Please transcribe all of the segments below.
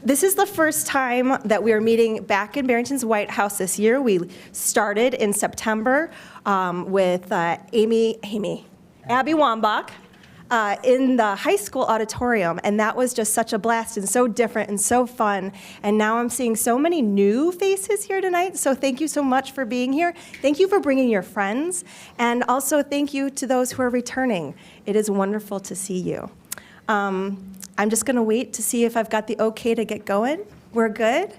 This is the first time that we are meeting back in Barrington's White House this year. We started in September with Abby Wambach in the high school auditorium, and that was just such a blast and so different and so fun. And now I'm seeing so many new faces here tonight, so thank you so much for being here. Thank you for bringing your friends, and also thank you to those who are returning. It is wonderful to see you. I'm just going to wait to see if I've got the okay to get going. We're good?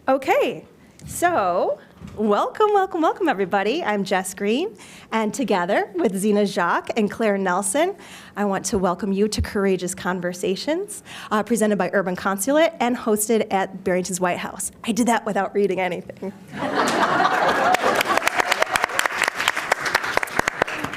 Okay. So, welcome, everybody. I'm Jess Green, and together with Zena Jacques and Claire Nelson, I want to welcome you to Courageous Conversations, presented by Urban Consulate and hosted at Barrington's White House. I did that without reading anything.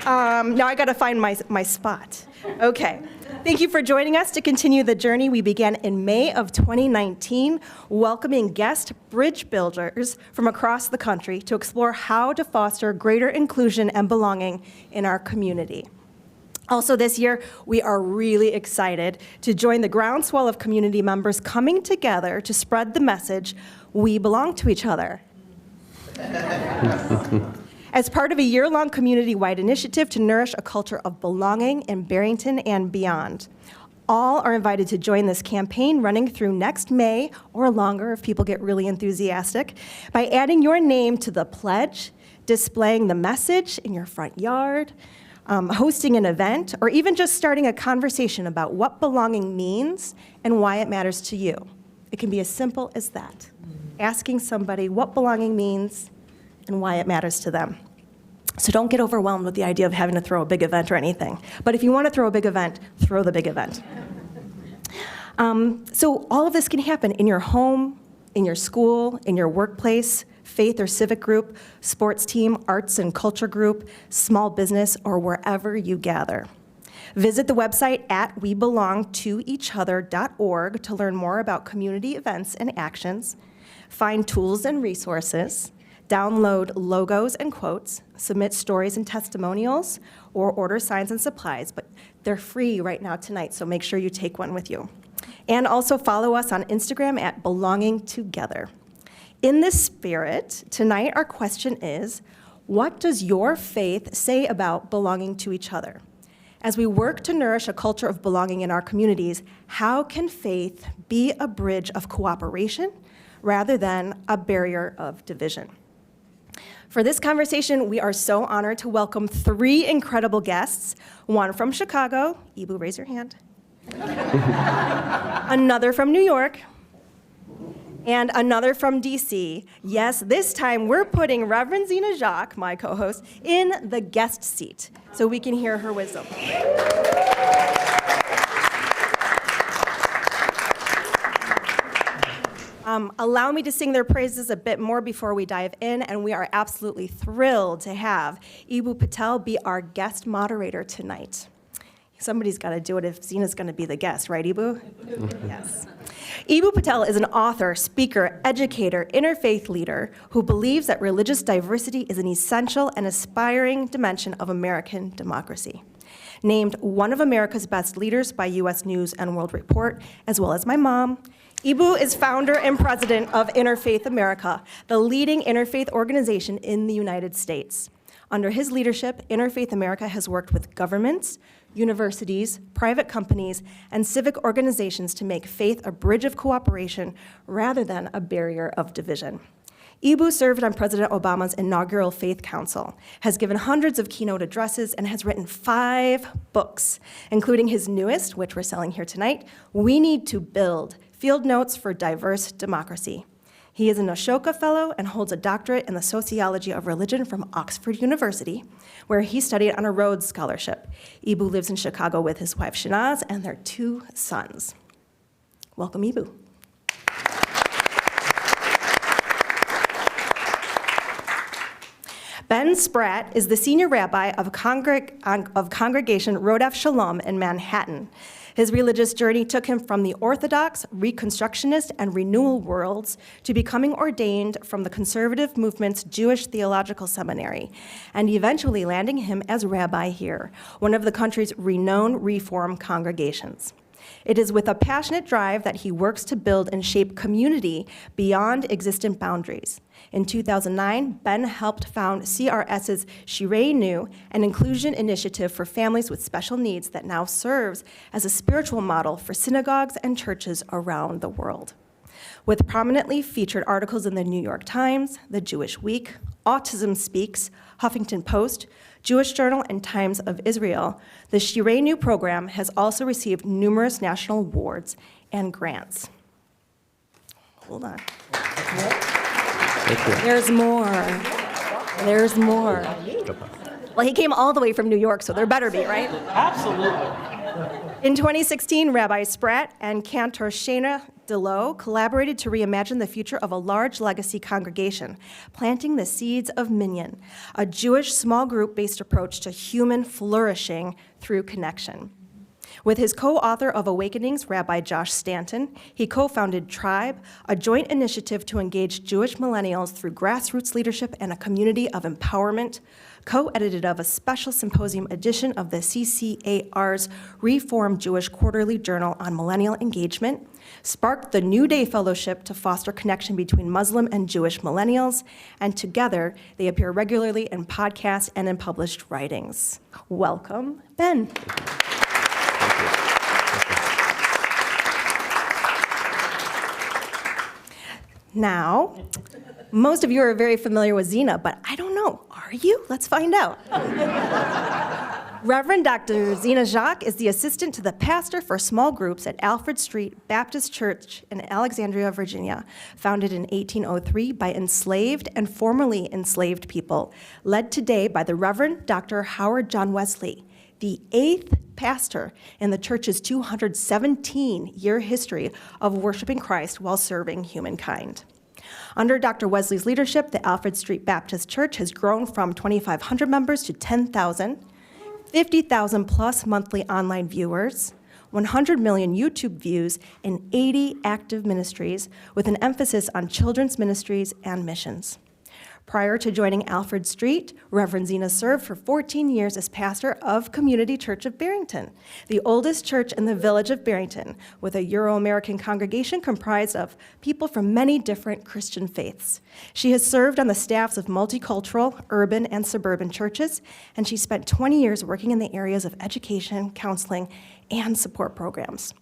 Now I got to find my spot. Okay. Thank you for joining us to continue the journey we began in May of 2019, welcoming guest bridge builders from across the country to explore how to foster greater inclusion and belonging in our community. Also this year, we are really excited to join the groundswell of community members coming together to spread the message, we belong to each other. As part of a year-long community-wide initiative to nourish a culture of belonging in Barrington and beyond. All are invited to join this campaign running through next May, or longer if people get really enthusiastic, by adding your name to the pledge, displaying the message in your front yard, hosting an event, or even just starting a conversation about what belonging means and why it matters to you. It can be as simple as that. Asking somebody what belonging means and why it matters to them. So don't get overwhelmed with the idea of having to throw a big event or anything. But if you want to throw a big event, throw the big event. So all of this can happen in your home, in your school, in your workplace, faith or civic group, sports team, arts and culture group, small business, or wherever you gather. Visit the website at webelongtoeachother.org to learn more about community events and actions, find tools and resources, download logos and quotes, submit stories and testimonials, or order signs and supplies, but they're free right now tonight, so make sure you take one with you. And also follow us on Instagram at Belonging Together. In this spirit, tonight our question is, what does your faith say about belonging to each other? As we work to nourish a culture of belonging in our communities, how can faith be a bridge of cooperation rather than a barrier of division? For this conversation, we are so honored to welcome three incredible guests, one from Chicago, Eboo, raise your hand, another from New York, and another from DC. Yes, this time we're putting Reverend Zena Jacques, my co-host, in the guest seat so we can hear her wisdom. Allow me to sing their praises a bit more before we dive in, and we are absolutely thrilled to have Eboo Patel be our guest moderator tonight. Somebody's got to do it if Zena's going to be the guest, right, Eboo? Yes. Eboo Patel is an author, speaker, educator, interfaith leader who believes that religious diversity is an essential and aspiring dimension of American democracy. Named one of America's best leaders by U.S. News and World Report, as well as my mom, Eboo is founder and president of Interfaith America, the leading interfaith organization in the United States. Under his leadership, Interfaith America has worked with governments, universities, private companies, and civic organizations to make faith a bridge of cooperation rather than a barrier of division. Eboo served on President Obama's inaugural Faith Council, has given hundreds of keynote addresses, and has written 5 books, including his newest, which we're selling here tonight, We Need to Build, Field Notes for Diverse Democracy. He is an Ashoka Fellow and holds a doctorate in the sociology of religion from Oxford University, where he studied on a Rhodes Scholarship. Eboo lives in Chicago with his wife, Shanaz, and their 2 sons. Welcome, Eboo. Ben Spratt is the senior rabbi of Congregation Rodef Shalom in Manhattan. His religious journey took him from the Orthodox, Reconstructionist, and Renewal worlds to becoming ordained from the conservative movement's Jewish Theological Seminary, and eventually landing him as rabbi here, one of the country's renowned Reform congregations. It is with a passionate drive that he works to build and shape community beyond existent boundaries. In 2009, Ben helped found CRS's Shirei Nu, an inclusion initiative for families with special needs that now serves as a spiritual model for synagogues and churches around the world. With prominently featured articles in the New York Times, The Jewish Week, Autism Speaks, Huffington Post, Jewish Journal, and Times of Israel, the Shirei Nu program has also received numerous national awards and grants. Hold on. There's more. There's more. Well, he came all the way from New York, so there better be, right? Absolutely. In 2016, Rabbi Spratt and Cantor Shana DeLoe collaborated to reimagine the future of a large legacy congregation, planting the seeds of Minyan, a Jewish small group-based approach to human flourishing through connection. With his co-author of Awakenings, Rabbi Josh Stanton, he co-founded Tribe, a joint initiative to engage Jewish millennials through grassroots leadership and a community of empowerment, co-edited of a special symposium edition of the CCAR's Reformed Jewish Quarterly Journal on Millennial Engagement, sparked the New Day Fellowship to foster connection between Muslim and Jewish millennials, and together they appear regularly in podcasts and in published writings. Welcome, Ben. Now, most of you are very familiar with Zena, but I don't know. Are you? Let's find out. Reverend Dr. Zena Jacques is the assistant to the pastor for small groups at Alfred Street Baptist Church in Alexandria, Virginia, founded in 1803 by enslaved and formerly enslaved people, led today by the Reverend Dr. Howard John Wesley, the 8th pastor in the church's 217-year history of worshiping Christ while serving humankind. Under Dr. Wesley's leadership, the Alfred Street Baptist Church has grown from 2,500 members to 10,000, 50,000 plus monthly online viewers, 100 million YouTube views, and 80 active ministries with an emphasis on children's ministries and missions. Prior to joining Alfred Street, Reverend Zena served for 14 years as pastor of Community Church of Barrington, the oldest church in the village of Barrington, with a Euro-American congregation comprised of people from many different Christian faiths. She has served on the staffs of multicultural, urban, and suburban churches, and she spent 20 years working in the areas of education, counseling, and support programs.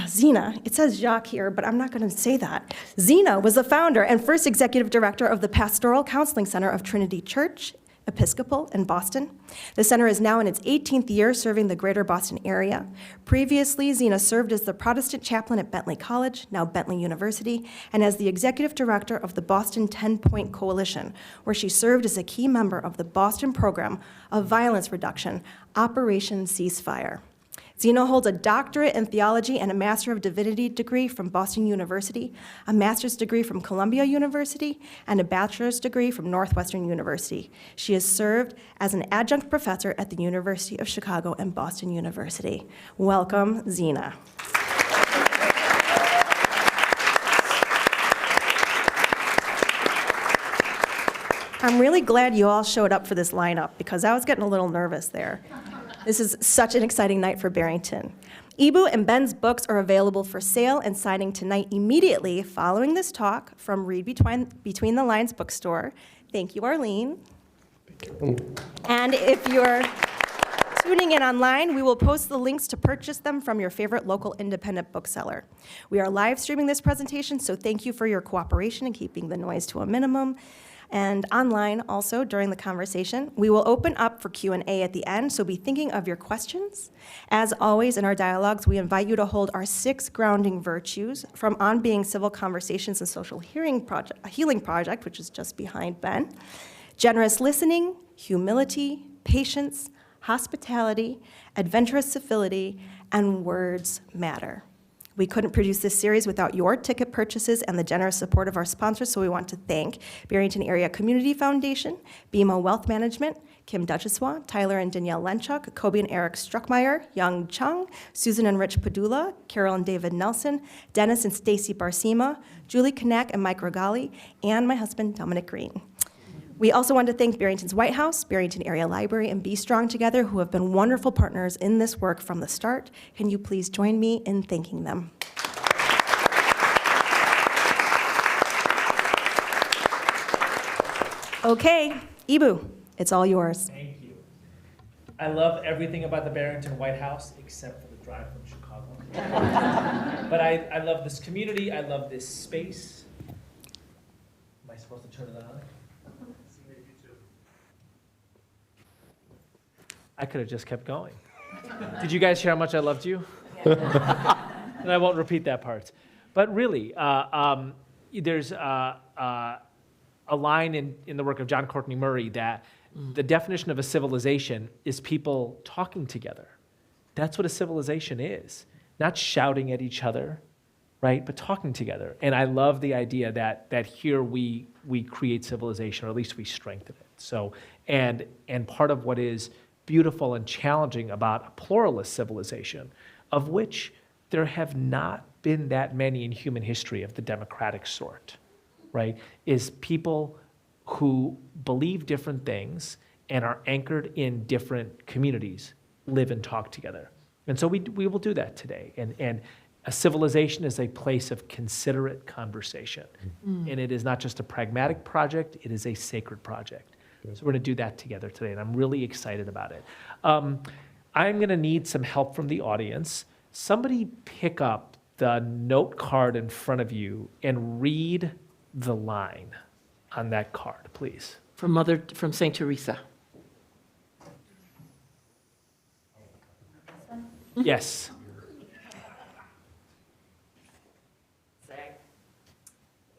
Zena, it says Jacques here, but I'm not going to say that. Zena was the founder and first executive director of the Pastoral Counseling Center of Trinity Church, Episcopal in Boston. The center is now in its 18th year serving the greater Boston area. Previously, Zena served as the Protestant chaplain at Bentley College, now Bentley University, and as the executive director of the Boston 10-Point Coalition, where she served as a key member of the Boston program of violence reduction, Operation Ceasefire. Zena holds a doctorate in theology and a Master of Divinity degree from Boston University, a master's degree from Columbia University, and a bachelor's degree from Northwestern University. She has served as an adjunct professor at the University of Chicago and Boston University. Welcome, Zena. I'm really glad you all showed up for this lineup because I was getting a little nervous there. This is such an exciting night for Barrington. Eboo and Ben's books are available for sale and signing tonight immediately following this talk from Read Between the Lines bookstore. Thank you, Arlene. And if you're tuning in online, we will post the links to purchase them from your favorite local independent bookseller. We are live streaming this presentation, so thank you for your cooperation in keeping the noise to a minimum. And online also during the conversation. We will open up for Q&A at the end, so be thinking of your questions. As always in our dialogues, we invite you to hold our 6 grounding virtues from On Being Civil Conversations and Social Healing Project, which is just behind Ben. Generous listening, humility, patience, hospitality, adventurous civility, and words matter. We couldn't produce this series without your ticket purchases and the generous support of our sponsors, so we want to thank Barrington Area Community Foundation, BMO Wealth Management, Kim Duchessois, Tyler and Danielle Lenchuk, Kobe and Eric Struckmeyer, Young Chung, Susan and Rich Padula, Carol and David Nelson, Dennis and Stacy Barsima, Julie Kanak and Mike Regali, and my husband, Dominic Green. We also want to thank Barrington's White House, Barrington Area Library, and Be Strong Together, who have been wonderful partners in this work from the start. Can you please join me in thanking them? Okay, Eboo, it's all yours. Thank you. I love everything about the Barrington White House except for the drive from Chicago. But I love this community. I love this space. Am I supposed to turn it on? I could have just kept going. Did you guys hear how much I loved you? And I won't repeat that part. But really, there's a line in the work of John Courtney Murray that the definition of a civilization is people talking together. That's what a civilization is. Not shouting at each other, right? But talking together. And I love the idea that here we create civilization, or at least we strengthen it. So, and part of what is beautiful and challenging about a pluralist civilization, of which there have not been that many in human history of the democratic sort, right, is people who believe different things and are anchored in different communities live and talk together. And so we will do that today. And a civilization is a place of considerate conversation. And it is not just a pragmatic project, it is a sacred project. So we're going to do that together today, and I'm really excited about it. I'm going to need some help from the audience. Somebody pick up the note card in front of you and read the line on that card, please. From St. Teresa. Yes.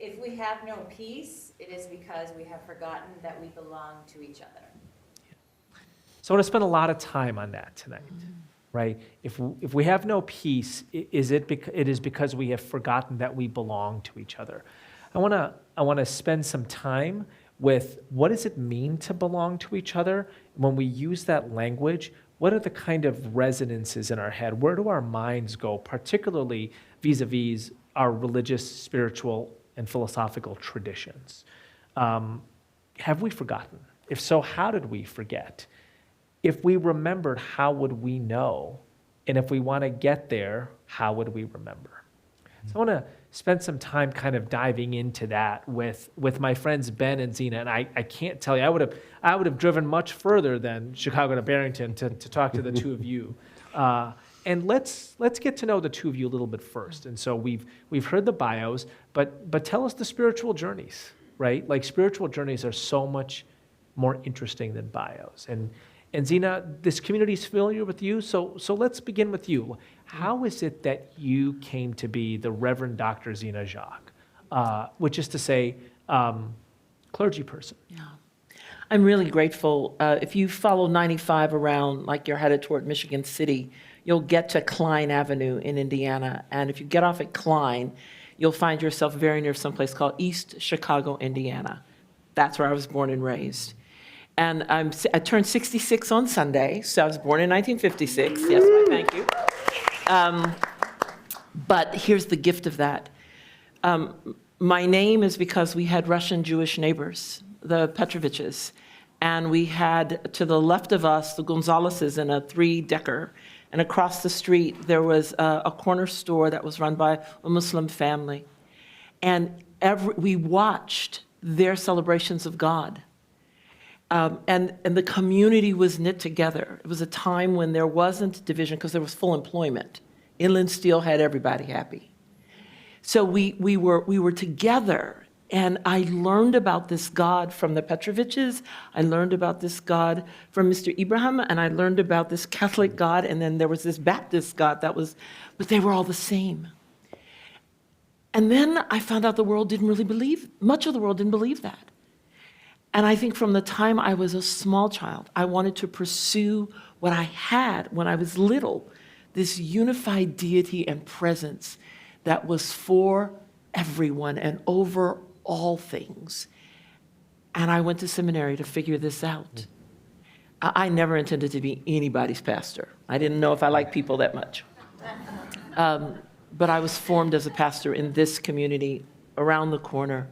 If we have no peace, it is because we have forgotten that we belong to each other. So I want to spend a lot of time on that tonight, right? If we have no peace, it is because we have forgotten that we belong to each other. I want to spend some time with what does it mean to belong to each other? When we use that language, what are the kind of resonances in our head? Where do our minds go, particularly vis-a-vis our religious, spiritual, and philosophical traditions? Have we forgotten? If so, how did we forget? If we remembered, how would we know? And if we want to get there, how would we remember? So I want to spend some time kind of diving into that with my friends Ben and Zena. And I can't tell you, I would have driven much further than Chicago to Barrington to talk to the two of you. And let's get to know the two of you a little bit first. And so we've heard the bios, but tell us the spiritual journeys, right? Like spiritual journeys are so much more interesting than bios. And Zena, this community is familiar with you, so let's begin with you. How is it that you came to be the Reverend Dr. Zena Jacques, which is to say, clergy person? Yeah. I'm really grateful. If you follow 95 around, like you're headed toward Michigan City, you'll get to Klein Avenue in Indiana. And if you get off at Klein, you'll find yourself very near someplace called East Chicago, Indiana. That's where I was born and raised. And I turned 66 on Sunday, so I was born in 1956. Yes, why, thank you. But here's the gift of that. My name is because we had Russian Jewish neighbors, the Petroviches, and we had to the left of us the Gonzaleses in a 3-decker, and across the street there was a corner store that was run by a Muslim family. And we watched their celebrations of God. And the community was knit together. It was a time when there wasn't division because there was full employment. Inland Steel had everybody happy. So we were together, and I learned about this God from the Petroviches. I learned about this God from Mr. Ibrahim, and I learned about this Catholic God, and then there was this Baptist God but they were all the same. And then I found out much of the world didn't believe that. And I think from the time I was a small child, I wanted to pursue what I had when I was little, this unified deity and presence that was for everyone and over all things. And I went to seminary to figure this out. I never intended to be anybody's pastor. I didn't know if I liked people that much. But I was formed as a pastor in this community around the corner,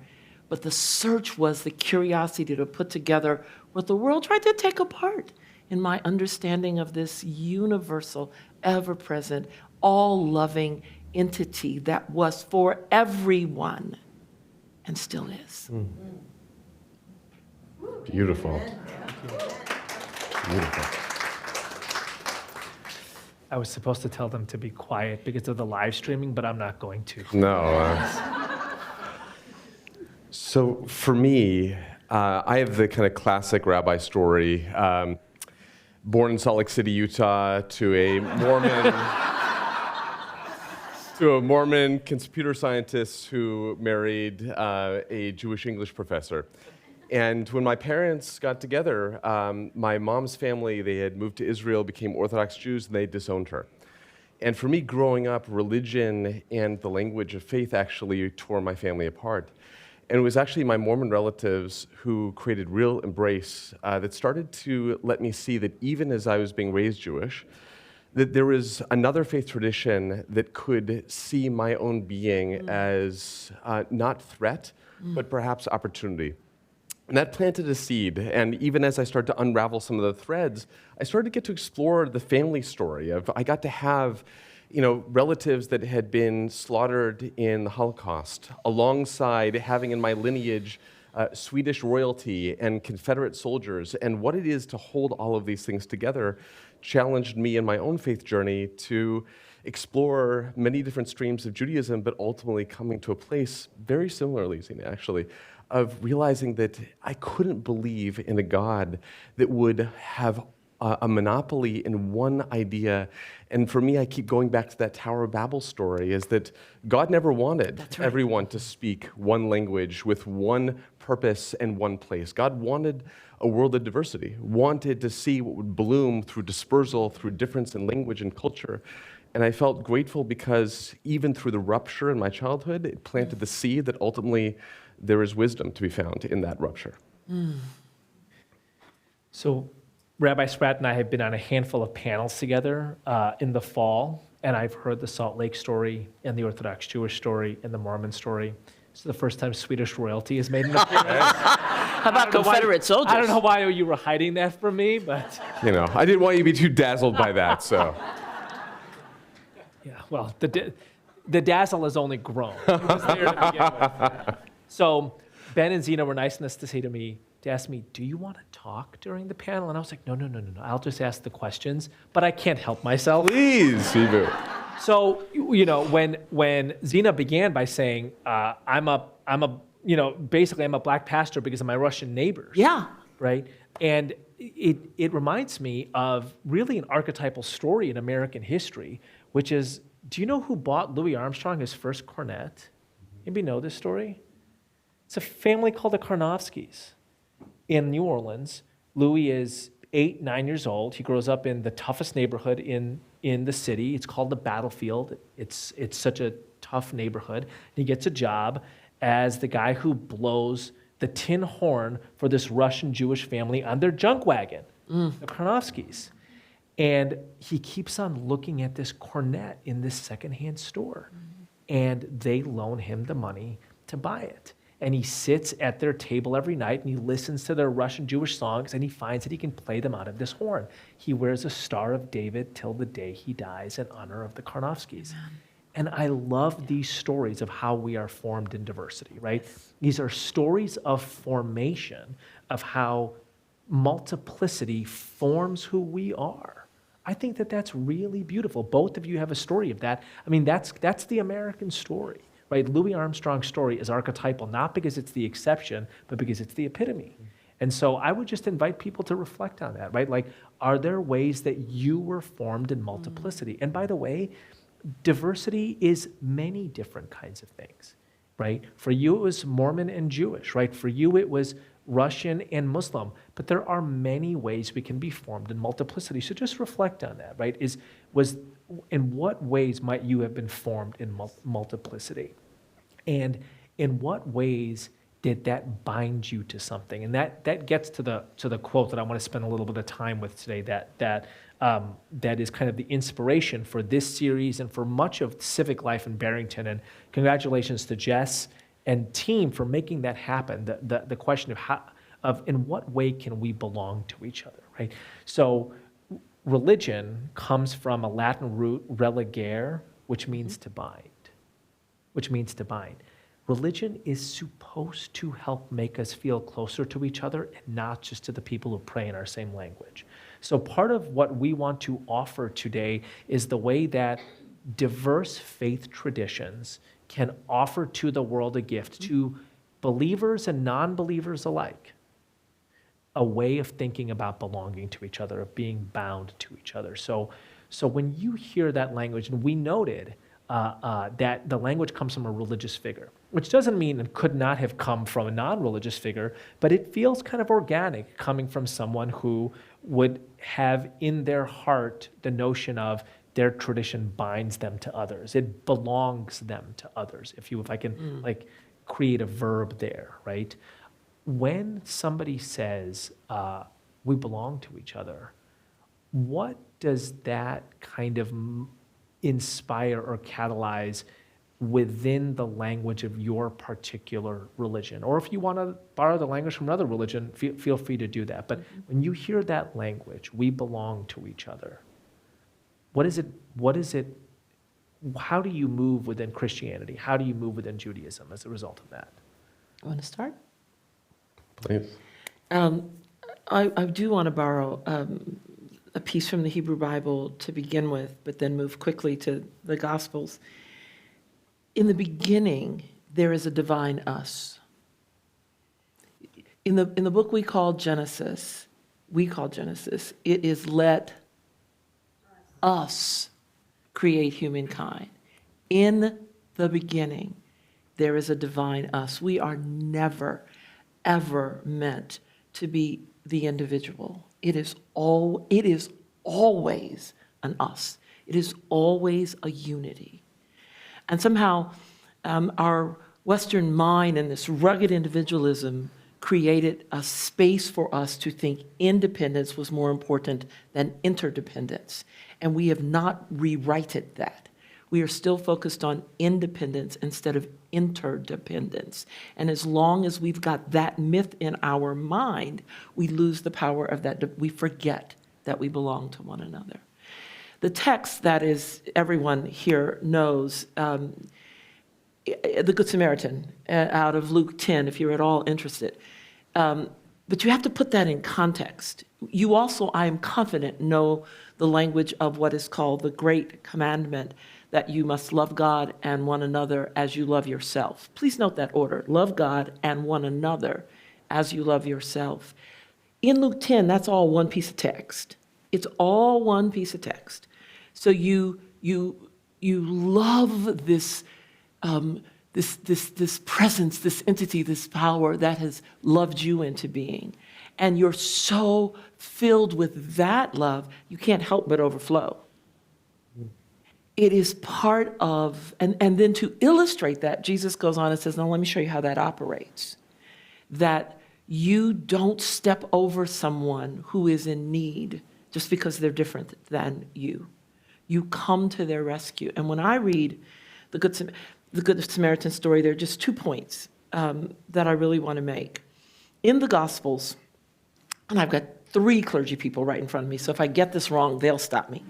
But the search was the curiosity to put together what the world tried to take apart in my understanding of this universal, ever-present, all-loving entity that was for everyone and still is. Beautiful. Beautiful. I was supposed to tell them to be quiet because of the live streaming, but I'm not going to. No. So for me, I have the kind of classic rabbi story. Born in Salt Lake City, Utah, to a Mormon computer scientist who married a Jewish English professor. And when my parents got together, my mom's family, they had moved to Israel, became Orthodox Jews, and they disowned her. And for me, growing up, religion and the language of faith actually tore my family apart. And it was actually my Mormon relatives who created real embrace that started to let me see that even as I was being raised Jewish, that there was another faith tradition that could see my own being as not threat, but perhaps opportunity. And that planted a seed, and even as I started to unravel some of the threads, I started to get to explore the family story of, I got to have, relatives that had been slaughtered in the Holocaust, alongside having in my lineage Swedish royalty and Confederate soldiers, and what it is to hold all of these things together challenged me in my own faith journey to explore many different streams of Judaism, but ultimately coming to a place very similarly, Zina, actually, of realizing that I couldn't believe in a God that would have a monopoly in one idea. And for me, I keep going back to that Tower of Babel story, is that God never wanted everyone to speak one language with one purpose and one place. God wanted a world of diversity, wanted to see what would bloom through dispersal, through difference in language and culture. And I felt grateful because even through the rupture in my childhood, it planted the seed that ultimately there is wisdom to be found in that rupture. So Rabbi Spratt and I have been on a handful of panels together in the fall, and I've heard the Salt Lake story and the Orthodox Jewish story and the Mormon story. It's the first time Swedish royalty has made an appearance. How about Confederate soldiers? I don't know why you were hiding that from me, but... I didn't want you to be too dazzled by that, so... Yeah, well, the dazzle has only grown. It was there to begin with. So Ben and Zina were nice enough to ask me, do you want to talk during the panel? And I was like, no, I'll just ask the questions, but I can't help myself. Please, Eboo. So, when Zina began by saying, I'm a black pastor because of my Russian neighbors. Yeah. Right? And it reminds me of really an archetypal story in American history, which is, do you know who bought Louis Armstrong his first cornet? Anybody know this story? It's a family called the Karnofskys in New Orleans. Louis is 8, 9 years old. He grows up in the toughest neighborhood in the city. It's called the Battlefield. It's such a tough neighborhood. He gets a job as the guy who blows the tin horn for this Russian Jewish family on their junk wagon, the Karnofskys. And he keeps on looking at this cornet in this secondhand store. And they loan him the money to buy it. And he sits at their table every night and he listens to their Russian Jewish songs and he finds that he can play them out of this horn. He wears a Star of David till the day he dies in honor of the Karnofskys. And I love these stories of how we are formed in diversity, right? These are stories of formation, of how multiplicity forms who we are. I think that that's really beautiful. Both of you have a story of that. I mean, that's the American story. Right, Louis Armstrong's story is archetypal, not because it's the exception, but because it's the epitome. And so I would just invite people to reflect on that, right? Like, are there ways that you were formed in multiplicity? And by the way, diversity is many different kinds of things, right? For you, it was Mormon and Jewish, right? For you, it was Russian and Muslim. But there are many ways we can be formed in multiplicity. So just reflect on that, right? In what ways might you have been formed in multiplicity? And in what ways did that bind you to something? And that gets to the quote that I want to spend a little bit of time with today, that is kind of the inspiration for this series and for much of civic life in Barrington. And congratulations to Jess and team for making that happen. The question of in what way can we belong to each other, right? So religion comes from a Latin root, religare, which means to bind, Religion is supposed to help make us feel closer to each other and not just to the people who pray in our same language. So part of what we want to offer today is the way that diverse faith traditions can offer to the world a gift, to believers and non-believers alike, a way of thinking about belonging to each other, of being bound to each other. So when you hear that language, and we noted that the language comes from a religious figure, which doesn't mean it could not have come from a non-religious figure, but it feels kind of organic coming from someone who would have in their heart the notion of their tradition binds them to others. It belongs them to others, if I can like create a verb there, right? When somebody says, we belong to each other, what does that kind of inspire or catalyze within the language of your particular religion? Or if you want to borrow the language from another religion, feel free to do that. But when you hear that language, we belong to each other, what is it, how do you move within Christianity? How do you move within Judaism as a result of that? You want to start? Please. I do want to borrow a piece from the Hebrew Bible to begin with, but then move quickly to the Gospels. In the beginning, there is a divine us. In the book we call Genesis, it is let us create humankind. In the beginning, there is a divine us. We are never, ever meant to be the individual. It is always an us. It is always a unity. And somehow our Western mind and this rugged individualism created a space for us to think independence was more important than interdependence. And we have not rewritten that. We are still focused on independence instead of interdependence. And as long as we've got that myth in our mind, we lose the power of that. We forget that we belong to one another. The text that is everyone here knows, the Good Samaritan out of Luke 10, if you're at all interested. But you have to put that in context. You also, I am confident, know the language of what is called the Great Commandment, that you must love God and one another as you love yourself. Please note that order. Love God and one another as you love yourself. In Luke 10, that's all one piece of text. It's all one piece of text. So you love this, this presence, this entity, this power that has loved you into being. And you're so filled with that love, you can't help but overflow. It is part of, and then to illustrate that, Jesus goes on and says, now let me show you how that operates. That you don't step over someone who is in need just because they're different than you. You come to their rescue. And when I read the Good Samaritan story, there are just 2 points that I really want to make. In the Gospels, and I've got 3 clergy people right in front of me, so if I get this wrong, they'll stop me.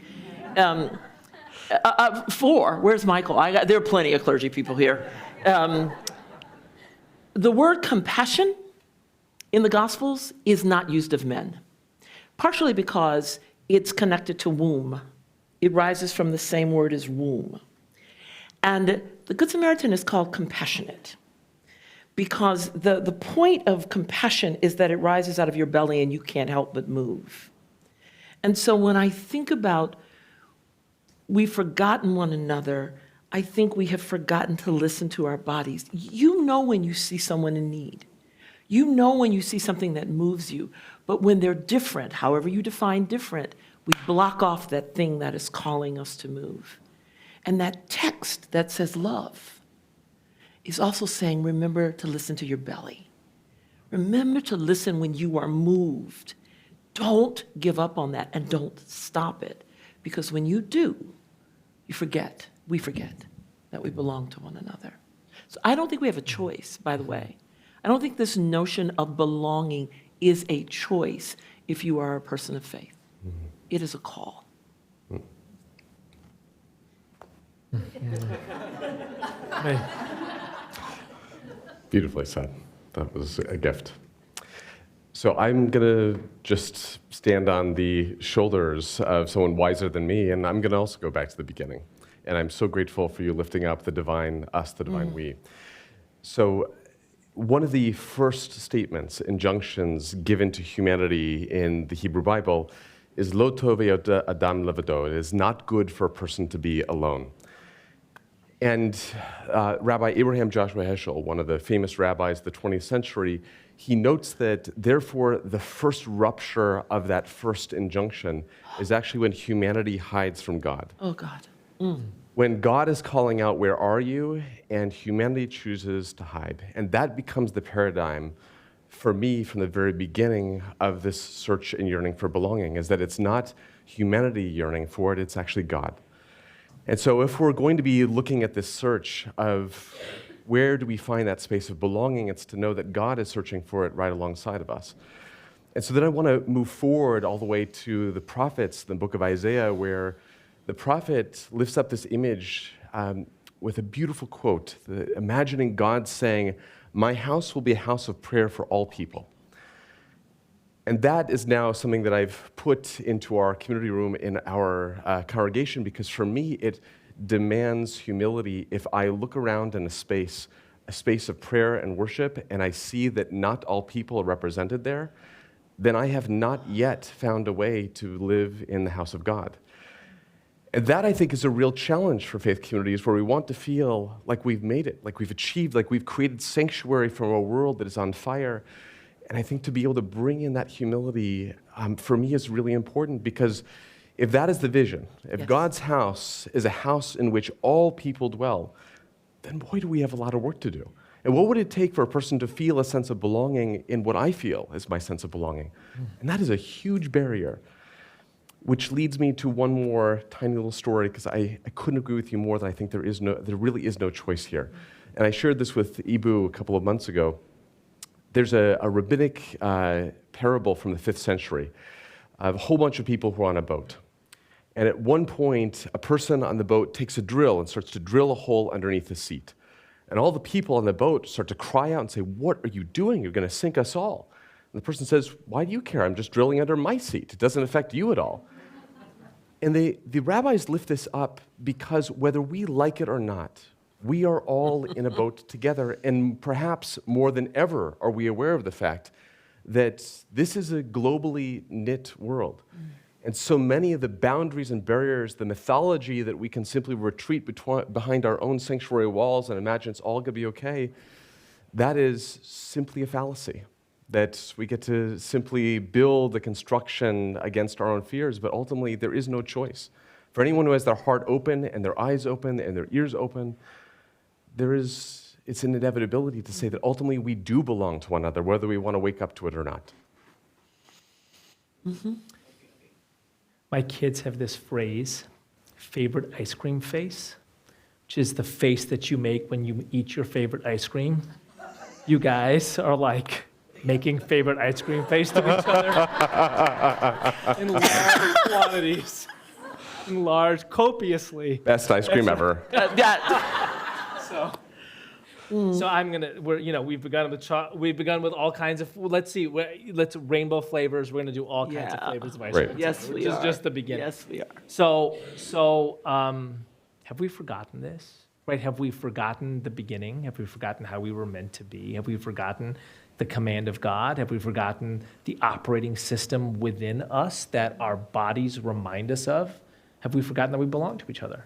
4, where's Michael? There are plenty of clergy people here. The word compassion in the Gospels is not used of men, partially because it's connected to womb. It rises from the same word as womb. And the Good Samaritan is called compassionate because the point of compassion is that it rises out of your belly and you can't help but move. And so when I think about we've forgotten one another, I think we have forgotten to listen to our bodies. You know when you see someone in need. You know when you see something that moves you. But when they're different, however you define different, we block off that thing that is calling us to move. And that text that says love is also saying, remember to listen to your belly. Remember to listen when you are moved. Don't give up on that and don't stop it. Because when you do, we forget that we belong to one another. So I don't think we have a choice, by the way. I don't think this notion of belonging is a choice if you are a person of faith. It is a call. Beautifully said. That was a gift. So I'm going to just stand on the shoulders of someone wiser than me, and I'm going to also go back to the beginning. And I'm so grateful for you lifting up the divine us, the divine we. So one of the first statements, injunctions given to humanity in the Hebrew Bible is lo tov adam levado. It is not good for a person to be alone. And Rabbi Abraham Joshua Heschel, one of the famous rabbis of the 20th century, he notes that, therefore, the first rupture of that first injunction is actually when humanity hides from God. Oh, God. When God is calling out, where are you? And humanity chooses to hide. And that becomes the paradigm for me from the very beginning of this search and yearning for belonging, is that it's not humanity yearning for it, it's actually God. And so if we're going to be looking at this search of where do we find that space of belonging, it's to know that God is searching for it right alongside of us. And so then I want to move forward all the way to the prophets, the book of Isaiah, where the prophet lifts up this image with a beautiful quote, imagining God saying, "My house will be a house of prayer for all people." And that is now something that I've put into our community room in our congregation, because for me, it demands humility. If I look around in a space of prayer and worship, and I see that not all people are represented there, then I have not yet found a way to live in the house of God. And that, I think, is a real challenge for faith communities, where we want to feel like we've made it, like we've achieved, like we've created sanctuary from a world that is on fire. And I think to be able to bring in that humility, for me, is really important, because if that is the vision, if Yes. God's house is a house in which all people dwell, then boy, do we have a lot of work to do. And what would it take for a person to feel a sense of belonging in what I feel is my sense of belonging? And that is a huge barrier, which leads me to one more tiny little story, because I couldn't agree with you more that I think there really is no choice here. And I shared this with Eboo a couple of months ago. There's a rabbinic parable from the 5th century of a whole bunch of people who are on a boat. And at one point, a person on the boat takes a drill and starts to drill a hole underneath the seat. And all the people on the boat start to cry out and say, "What are you doing? You're going to sink us all." And the person says, "Why do you care? I'm just drilling under my seat. It doesn't affect you at all." And the rabbis lift this up because whether we like it or not, we are all in a boat together, and perhaps more than ever are we aware of the fact that this is a globally knit world. And so many of the boundaries and barriers, the mythology that we can simply retreat behind our own sanctuary walls and imagine it's all going to be okay, that is simply a fallacy. That we get to simply build a construction against our own fears, but ultimately there is no choice. For anyone who has their heart open and their eyes open and their ears open, it's an inevitability to say that ultimately we do belong to one another, whether we want to wake up to it or not. Mm-hmm. My kids have this phrase, favorite ice cream face, which is the face that you make when you eat your favorite ice cream. You guys are like making favorite ice cream face to each other in large quantities, copiously. Best ice cream ever. So we've begun with all kinds of, let's rainbow flavors. We're gonna do all kinds of flavors of ice cream. Right. Yes, which we is are. just the beginning. Yes, we are. So have we forgotten this? Right? Have we forgotten the beginning? Have we forgotten how we were meant to be? Have we forgotten the command of God? Have we forgotten the operating system within us that our bodies remind us of? Have we forgotten that we belong to each other?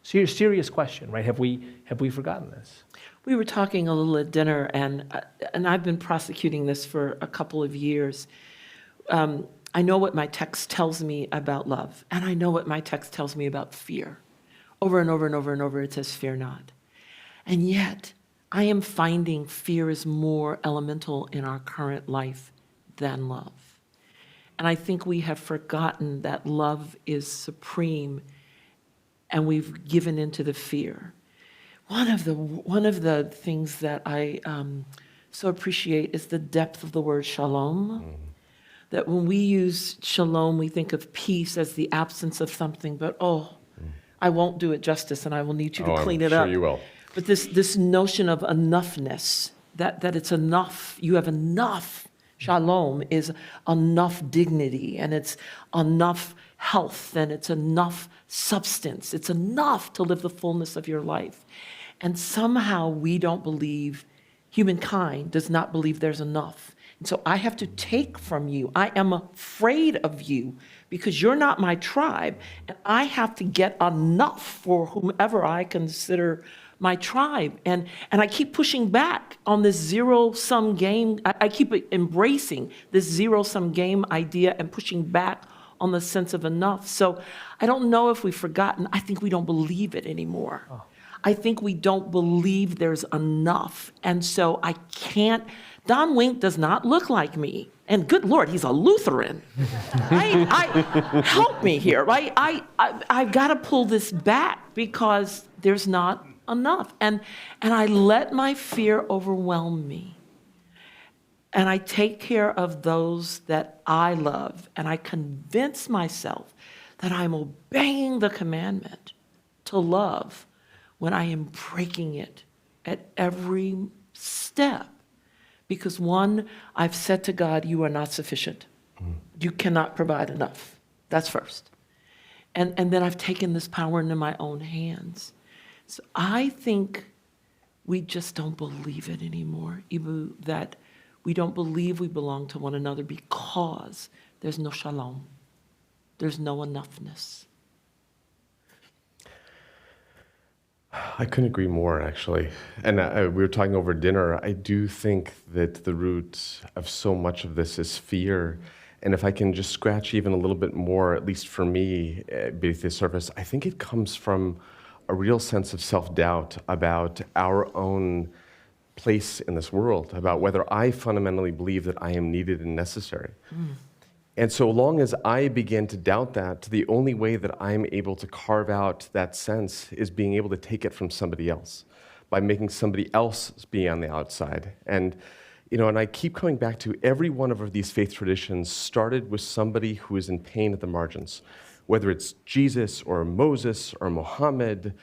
Serious question, right? Have we forgotten this? We were talking a little at dinner, and I've been prosecuting this for a couple of years. I know what my text tells me about love, and I know what my text tells me about fear. Over and over and over and over, it says, "Fear not." And yet, I am finding fear is more elemental in our current life than love. And I think we have forgotten that love is supreme, and we've given into the fear. one of the things that I so appreciate is the depth of the word shalom. That when we use shalom, we think of peace as the absence of something, but I won't do it justice, and I will need you to clean it up. I'm sure you will. But this notion of enoughness, that it's enough, you have enough. Shalom is enough dignity, and it's enough health, and it's enough substance. It's enough to live the fullness of your life. And somehow we don't believe, humankind does not believe there's enough. And so I have to take from you. I am afraid of you because you're not my tribe, and I have to get enough for whomever I consider my tribe. And I keep pushing back on this zero-sum game. I keep embracing this zero-sum game idea and pushing back on the sense of enough. So I don't know if we've forgotten. I think we don't believe it anymore. I think we don't believe there's enough. And so I can't. Don Wink does not look like me. And good Lord, he's a Lutheran. Help me here, right? I've got to pull this back because there's not enough. And I let my fear overwhelm me. And I take care of those that I love. And I convince myself that I'm obeying the commandment to love when I am breaking it at every step. Because one, I've said to God, you are not sufficient. You cannot provide enough. That's first. And then I've taken this power into my own hands. So I think we just don't believe it anymore, Eboo, that we don't believe we belong to one another because there's no shalom. There's no enoughness. I couldn't agree more, actually. And we were talking over dinner. I do think that the root of so much of this is fear. And if I can just scratch even a little bit more, at least for me, beneath the surface, I think it comes from a real sense of self-doubt about our own place in this world, about whether I fundamentally believe that I am needed and necessary. And so long as I begin to doubt that, the only way that I'm able to carve out that sense is being able to take it from somebody else, by making somebody else be on the outside. And and I keep coming back to every one of these faith traditions started with somebody who is in pain at the margins. Whether it's Jesus or Moses or Muhammad,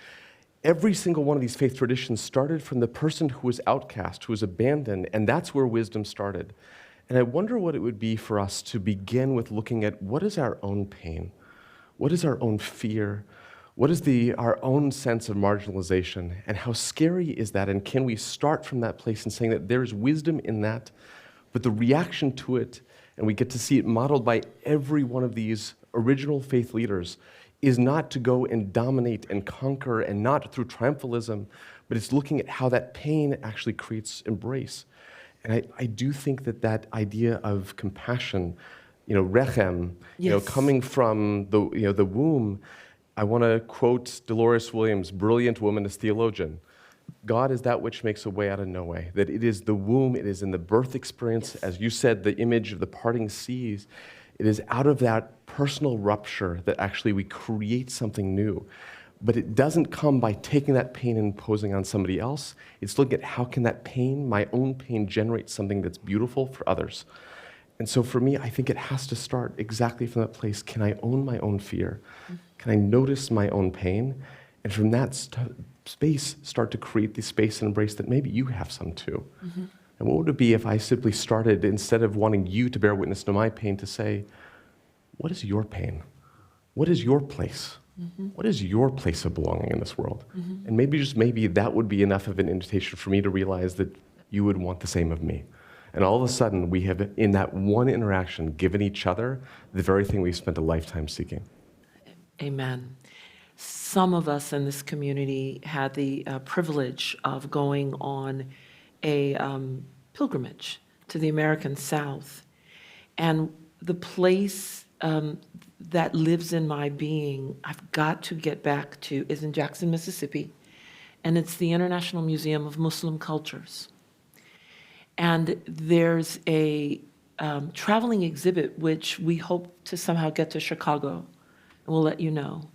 every single one of these faith traditions started from the person who was outcast, who was abandoned, and that's where wisdom started. And I wonder what it would be for us to begin with looking at what is our own pain? What is our own fear? What is our own sense of marginalization? And how scary is that? And can we start from that place and saying that there's wisdom in that, but the reaction to it, and we get to see it modeled by every one of these original faith leaders, is not to go and dominate and conquer, and not through triumphalism, but it's looking at how that pain actually creates embrace. And I do think that idea of compassion, rechem, Yes. coming from the womb. I want to quote Dolores Williams, brilliant womanist theologian. God is that which makes a way out of no way. That it is the womb, it is in the birth experience, as you said, the image of the parting seas. It is out of that personal rupture that actually we create something new. But it doesn't come by taking that pain and imposing on somebody else. It's looking at how can that pain, my own pain, generate something that's beautiful for others. And so for me, I think it has to start exactly from that place. Can I own my own fear? Can I notice my own pain? And from that space, start to create the space and embrace that maybe you have some too. And what would it be if I simply started, instead of wanting you to bear witness to my pain, to say, what is your pain? What is your place? What is your place of belonging in this world? And maybe that would be enough of an invitation for me to realize that you would want the same of me. And all of a sudden, we have, in that one interaction, given each other the very thing we've spent a lifetime seeking. Amen. Some of us in this community had the privilege of going on a pilgrimage to the American South. And the place that lives in my being, I've got to get back to, is in Jackson, Mississippi. And it's the International Museum of Muslim Cultures. And there's a traveling exhibit which we hope to somehow get to Chicago, and we'll let you know.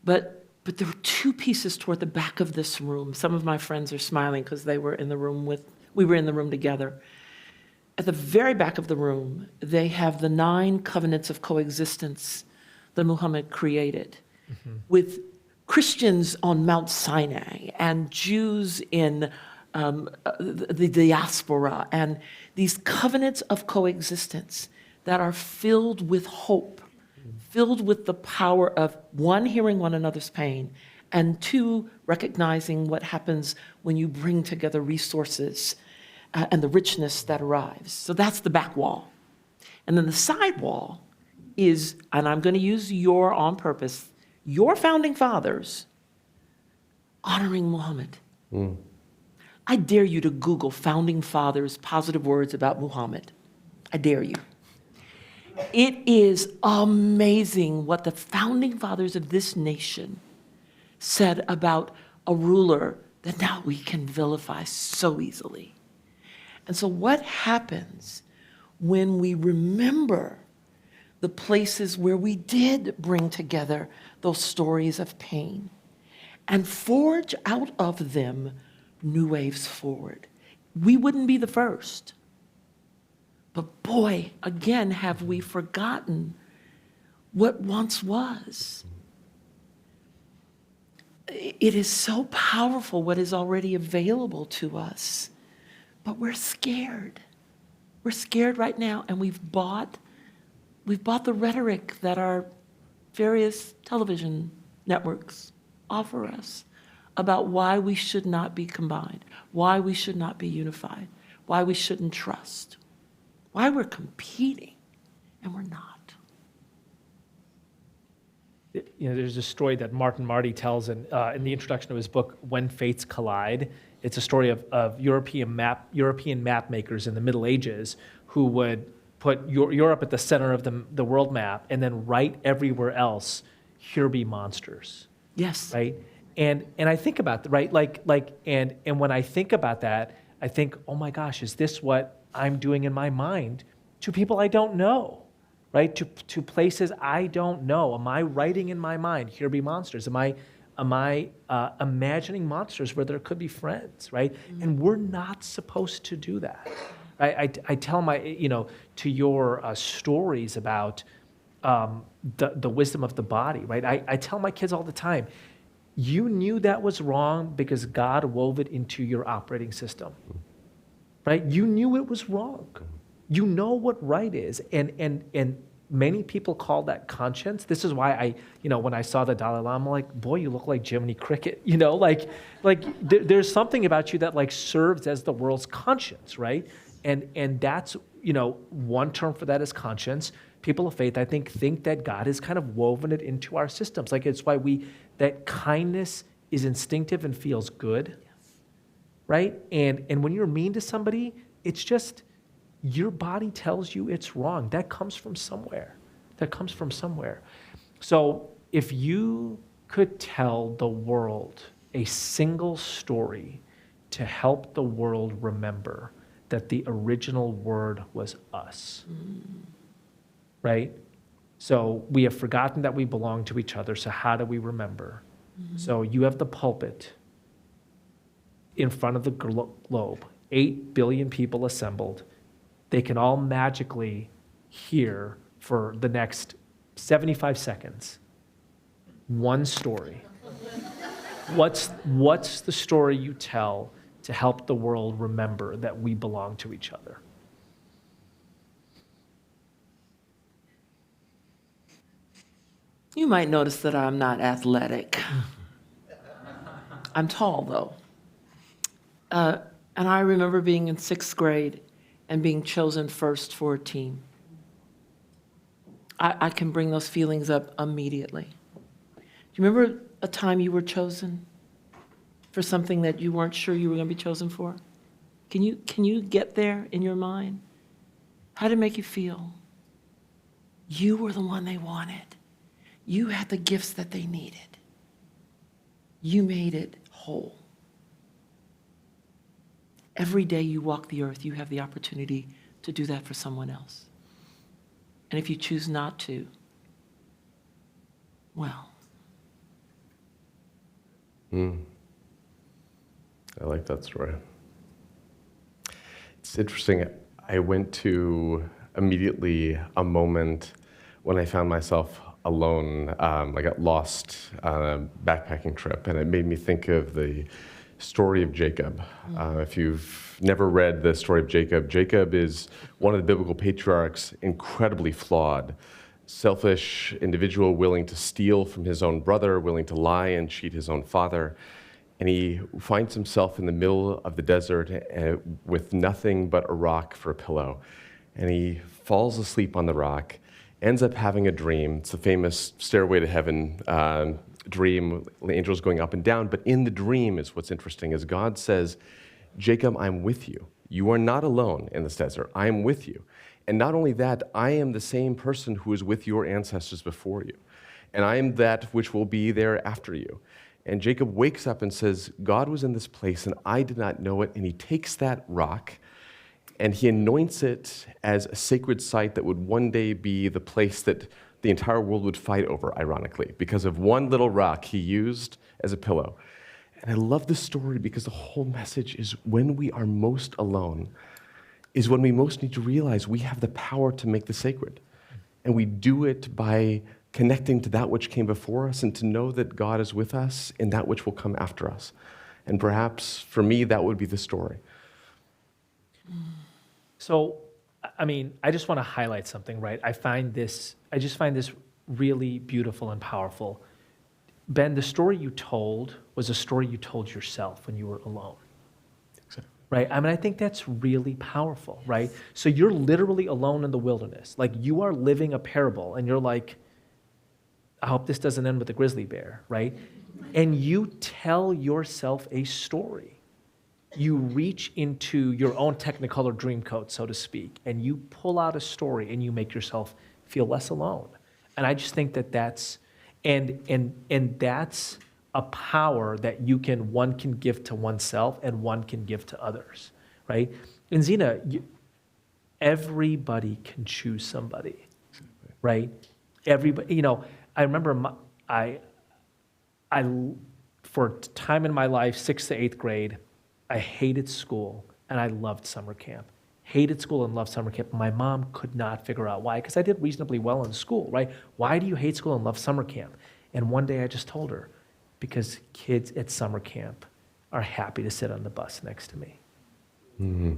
But But there were two pieces toward the back of this room. Some of my friends are smiling because we were in the room together. At the very back of the room, they have the 9 covenants of coexistence that Muhammad created, with Christians on Mount Sinai and Jews in the diaspora, and these covenants of coexistence that are filled with hope, filled with the power of, 1, hearing one another's pain, and 2, recognizing what happens when you bring together resources and the richness that arrives. So that's the back wall. And then the side wall is, and I'm going to use your on purpose, your founding fathers honoring Muhammad. I dare you to Google founding fathers positive words about Muhammad. I dare you. It is amazing what the founding fathers of this nation said about a ruler that now we can vilify so easily. And so what happens when we remember the places where we did bring together those stories of pain and forge out of them new waves forward? We wouldn't be the first. But boy, again, have we forgotten what once was. It is so powerful what is already available to us, but we're scared. We're scared right now, and we've bought the rhetoric that our various television networks offer us about why we should not be combined, why we should not be unified, why we shouldn't trust, why we're competing, and we're not. There's a story that Martin Marty tells in the introduction of his book, When Fates Collide. It's a story of European map makers in the Middle Ages who would put Europe at the center of the world map and then write everywhere else, "Here be monsters." Yes. Right? And I think about that, right? And when I think about that, I think, oh my gosh, is this what I'm doing in my mind to people I don't know? Right? To places I don't know. Am I writing in my mind, "Here be monsters"? Am I imagining monsters where there could be friends, right? And we're not supposed to do that. I tell to your stories about the wisdom of the body, right? I tell my kids all the time, you knew that was wrong because God wove it into your operating system, right? You knew it was wrong. You know what right is, and many people call that conscience. This is why when I saw the Dalai Lama, I'm like, boy, you look like Jiminy Cricket, there's something about you that serves as the world's conscience, right? And that's, one term for that is conscience. People of faith, I think that God has kind of woven it into our systems. It's why that kindness is instinctive and feels good, right? And when you're mean to somebody, it's just, your body tells you it's wrong. That comes from somewhere. So if you could tell the world a single story to help the world remember that the original word was us, right? So we have forgotten that we belong to each other, so how do we remember? So you have the pulpit in front of the globe, 8 billion people assembled. They can all magically hear for the next 75 seconds one story. What's the story you tell to help the world remember that we belong to each other? You might notice that I'm not athletic. I'm tall, though. And I remember being in 6th grade and being chosen first for a team. I can bring those feelings up immediately. Do you remember a time you were chosen for something that you weren't sure you were going to be chosen for? Can you get there in your mind? How did it make you feel? You were the one they wanted. You had the gifts that they needed. You made it whole. Every day you walk the earth, you have the opportunity to do that for someone else. And if you choose not to, well, I like that story. It's interesting. I went to immediately a moment when I found myself alone. I got lost on a backpacking trip, and it made me think of the story of Jacob. If you've never read the story of Jacob, Jacob is one of the biblical patriarchs, incredibly flawed, selfish individual, willing to steal from his own brother, willing to lie and cheat his own father. And he finds himself in the middle of the desert with nothing but a rock for a pillow. And he falls asleep on the rock, ends up having a dream. It's the famous Stairway to Heaven dream, the angels going up and down. But in the dream is what's interesting, is God says, Jacob, I'm with you. You are not alone in this desert. I am with you. And not only that, I am the same person who was with your ancestors before you. And I am that which will be there after you. And Jacob wakes up and says, God was in this place and I did not know it. And he takes that rock and he anoints it as a sacred site that would one day be the place that the entire world would fight over, ironically, because of one little rock he used as a pillow. And I love this story because the whole message is when we are most alone is when we most need to realize we have the power to make the sacred. And we do it by connecting to that which came before us and to know that God is with us in that which will come after us. And perhaps for me, that would be the story. So, I mean, I just want to highlight something, right? I just find this really beautiful and powerful. Ben, the story you told was a story you told yourself when you were alone. Exactly. Right? I mean, I think that's really powerful, right? So you're literally alone in the wilderness. Like, you are living a parable, and you're like, I hope this doesn't end with a grizzly bear, right? And you tell yourself a story. You reach into your own Technicolor Dreamcoat, so to speak, and you pull out a story and you make yourself feel less alone. And I just think that that's a power that one can give to oneself and one can give to others, right? And Zena, everybody can choose somebody, right? Everybody, I remember for a time in my life, 6th to 8th grade, I hated school and I loved summer camp. Hated school and loved summer camp. My mom could not figure out why, because I did reasonably well in school, right? Why do you hate school and love summer camp? And one day I just told her, because kids at summer camp are happy to sit on the bus next to me. Mm-hmm.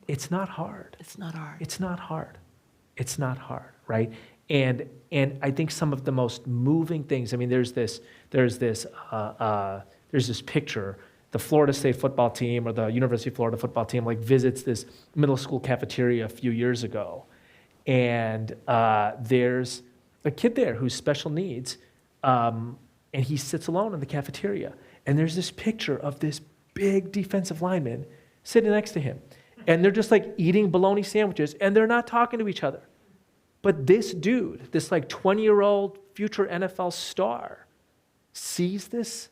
It's not hard. It's not hard. It's not hard. It's not hard, right? And I think some of the most moving things. I mean, there's this picture. The Florida State football team or the University of Florida football team visits this middle school cafeteria a few years ago, and there's a kid there who's special needs, and he sits alone in the cafeteria. And there's this picture of this big defensive lineman sitting next to him, and they're just eating bologna sandwiches, and they're not talking to each other. But this dude, this 20-year-old future NFL star, sees this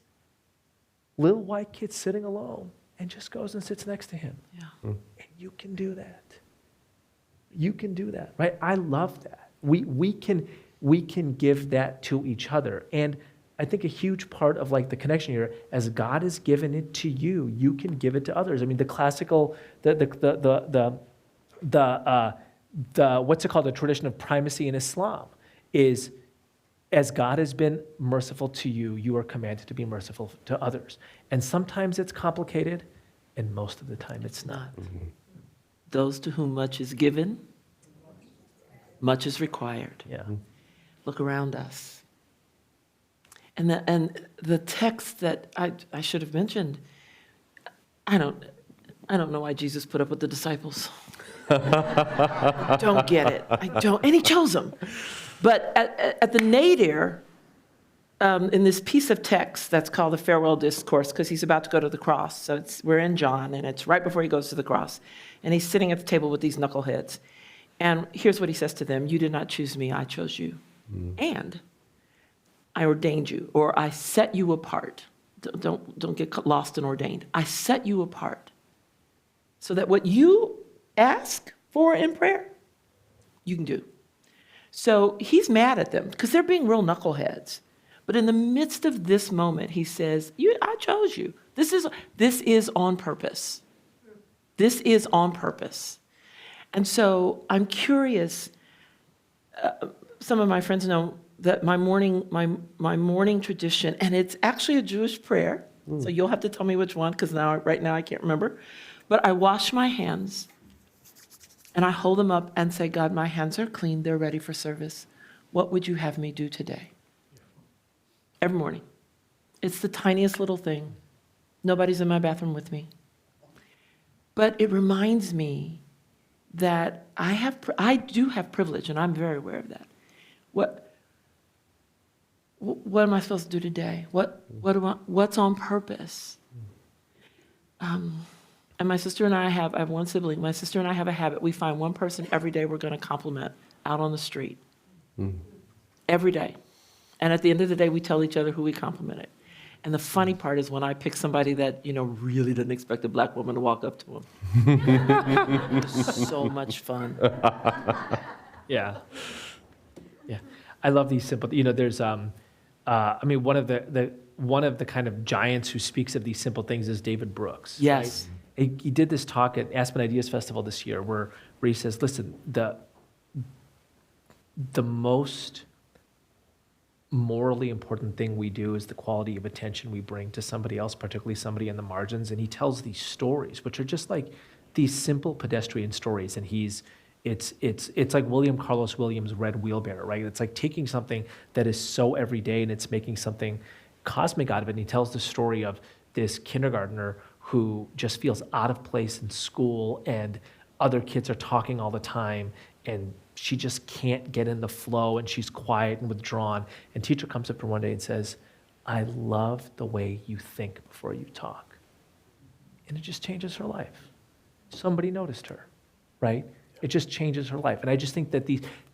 little white kid sitting alone and just goes and sits next to him. Yeah. And you can do that. You can do that, right? I love that. We can give that to each other. And I think a huge part of the connection here, as God has given it to you, you can give it to others. I mean, the classical, what's it called? The tradition of primacy in Islam is, as God has been merciful to you, you are commanded to be merciful to others. And sometimes it's complicated, and most of the time it's not. Mm-hmm. Those to whom much is given, much is required. Yeah. Look around us. And the text that I should have mentioned, I don't know why Jesus put up with the disciples. Don't get it. I don't. And he chose them. But at the nadir, in this piece of text that's called the farewell discourse, because he's about to go to the cross. So we're in John, and it's right before he goes to the cross. And he's sitting at the table with these knuckleheads. And here's what he says to them. You did not choose me, I chose you. And I ordained you, or I set you apart. Don't get lost and ordained. I set you apart so that what you ask for in prayer, you can do. So he's mad at them because they're being real knuckleheads. But in the midst of this moment, he says, I chose you. This is on purpose. This is on purpose. And so I'm curious, some of my friends know that my morning tradition, and it's actually a Jewish prayer, so you'll have to tell me which one, because right now I can't remember. But I wash my hands, and I hold them up and say, God, my hands are clean, they're ready for service. What would you have me do today? Every morning. It's the tiniest little thing. Nobody's in my bathroom with me. But it reminds me that I do have privilege, and I'm very aware of that. What am I supposed to do today? What's on purpose? And my sister and I have one sibling. My sister and I have a habit. We find one person every day we're going to compliment out on the street. Every day. And at the end of the day, we tell each other who we complimented. And the funny part is when I pick somebody that, really didn't expect a black woman to walk up to him. It's so much fun. Yeah. Yeah. I love these simple, there's, one of the kind of giants who speaks of these simple things is David Brooks. Yes. Right? He did this talk at Aspen Ideas Festival this year where he says, listen, the most morally important thing we do is the quality of attention we bring to somebody else, particularly somebody in the margins. And he tells these stories, which are just like these simple pedestrian stories. And it's like William Carlos Williams' Red Wheelbarrow, right? It's like taking something that is so everyday and it's making something cosmic out of it. And he tells the story of this kindergartner who just feels out of place in school and other kids are talking all the time and she just can't get in the flow and she's quiet and withdrawn. And teacher comes up to her one day and says, I love the way you think before you talk. And it just changes her life. Somebody noticed her, right? It just changes her life. And I just think that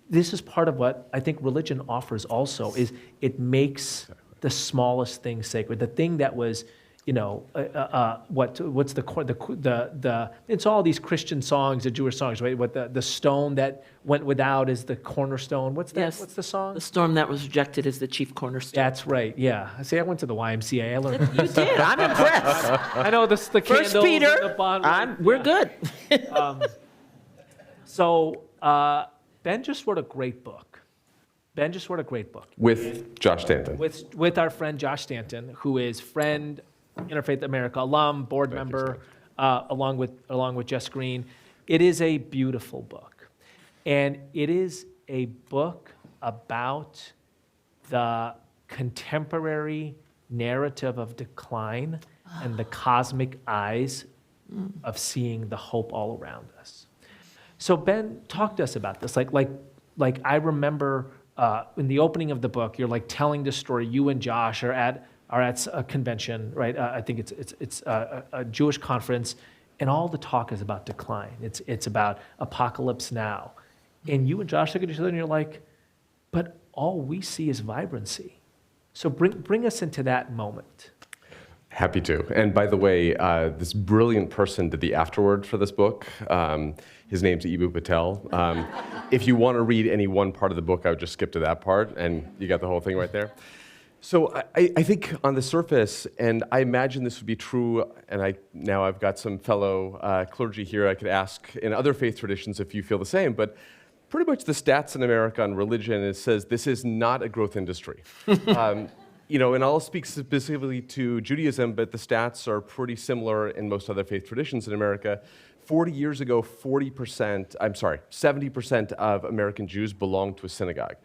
this is part of what I think religion offers also, is it makes the smallest thing sacred. The thing that was, what's it's all these Christian songs, the Jewish songs, right? What the stone that went without is the cornerstone. What's that? Yes. What's the song? The storm that was rejected is the chief cornerstone. That's right. Yeah. See, I went to the YMCA. I learned. You did. I'm impressed. I know the First candles Peter, and the bond. we're good. So Ben just wrote a great book. With Josh Stanton. With our friend Josh Stanton, who is friend, Interfaith America alum, board member, along with Jess Green. It is a beautiful book. And it is a book about the contemporary narrative of decline and the cosmic eyes of seeing the hope all around us. So Ben, talk to us about this. Like I remember in the opening of the book, you're like telling the story. You and Josh are at a convention, right? I think it's a Jewish conference, and all the talk is about decline. It's about apocalypse now, and you and Josh look at each other and you're like, but all we see is vibrancy. So bring us into that moment. Happy to. And by the way, this brilliant person did the afterword for this book. His name's Eboo Patel. If you want to read any one part of the book, I would just skip to that part, and you got the whole thing right there. So I think on the surface, and I imagine this would be true, and I've got some fellow clergy here I could ask in other faith traditions if you feel the same, but pretty much the stats in America on religion, it says this is not a growth industry. And I'll speak specifically to Judaism, but the stats are pretty similar in most other faith traditions in America. 40 years ago, 70% of American Jews belonged to a synagogue.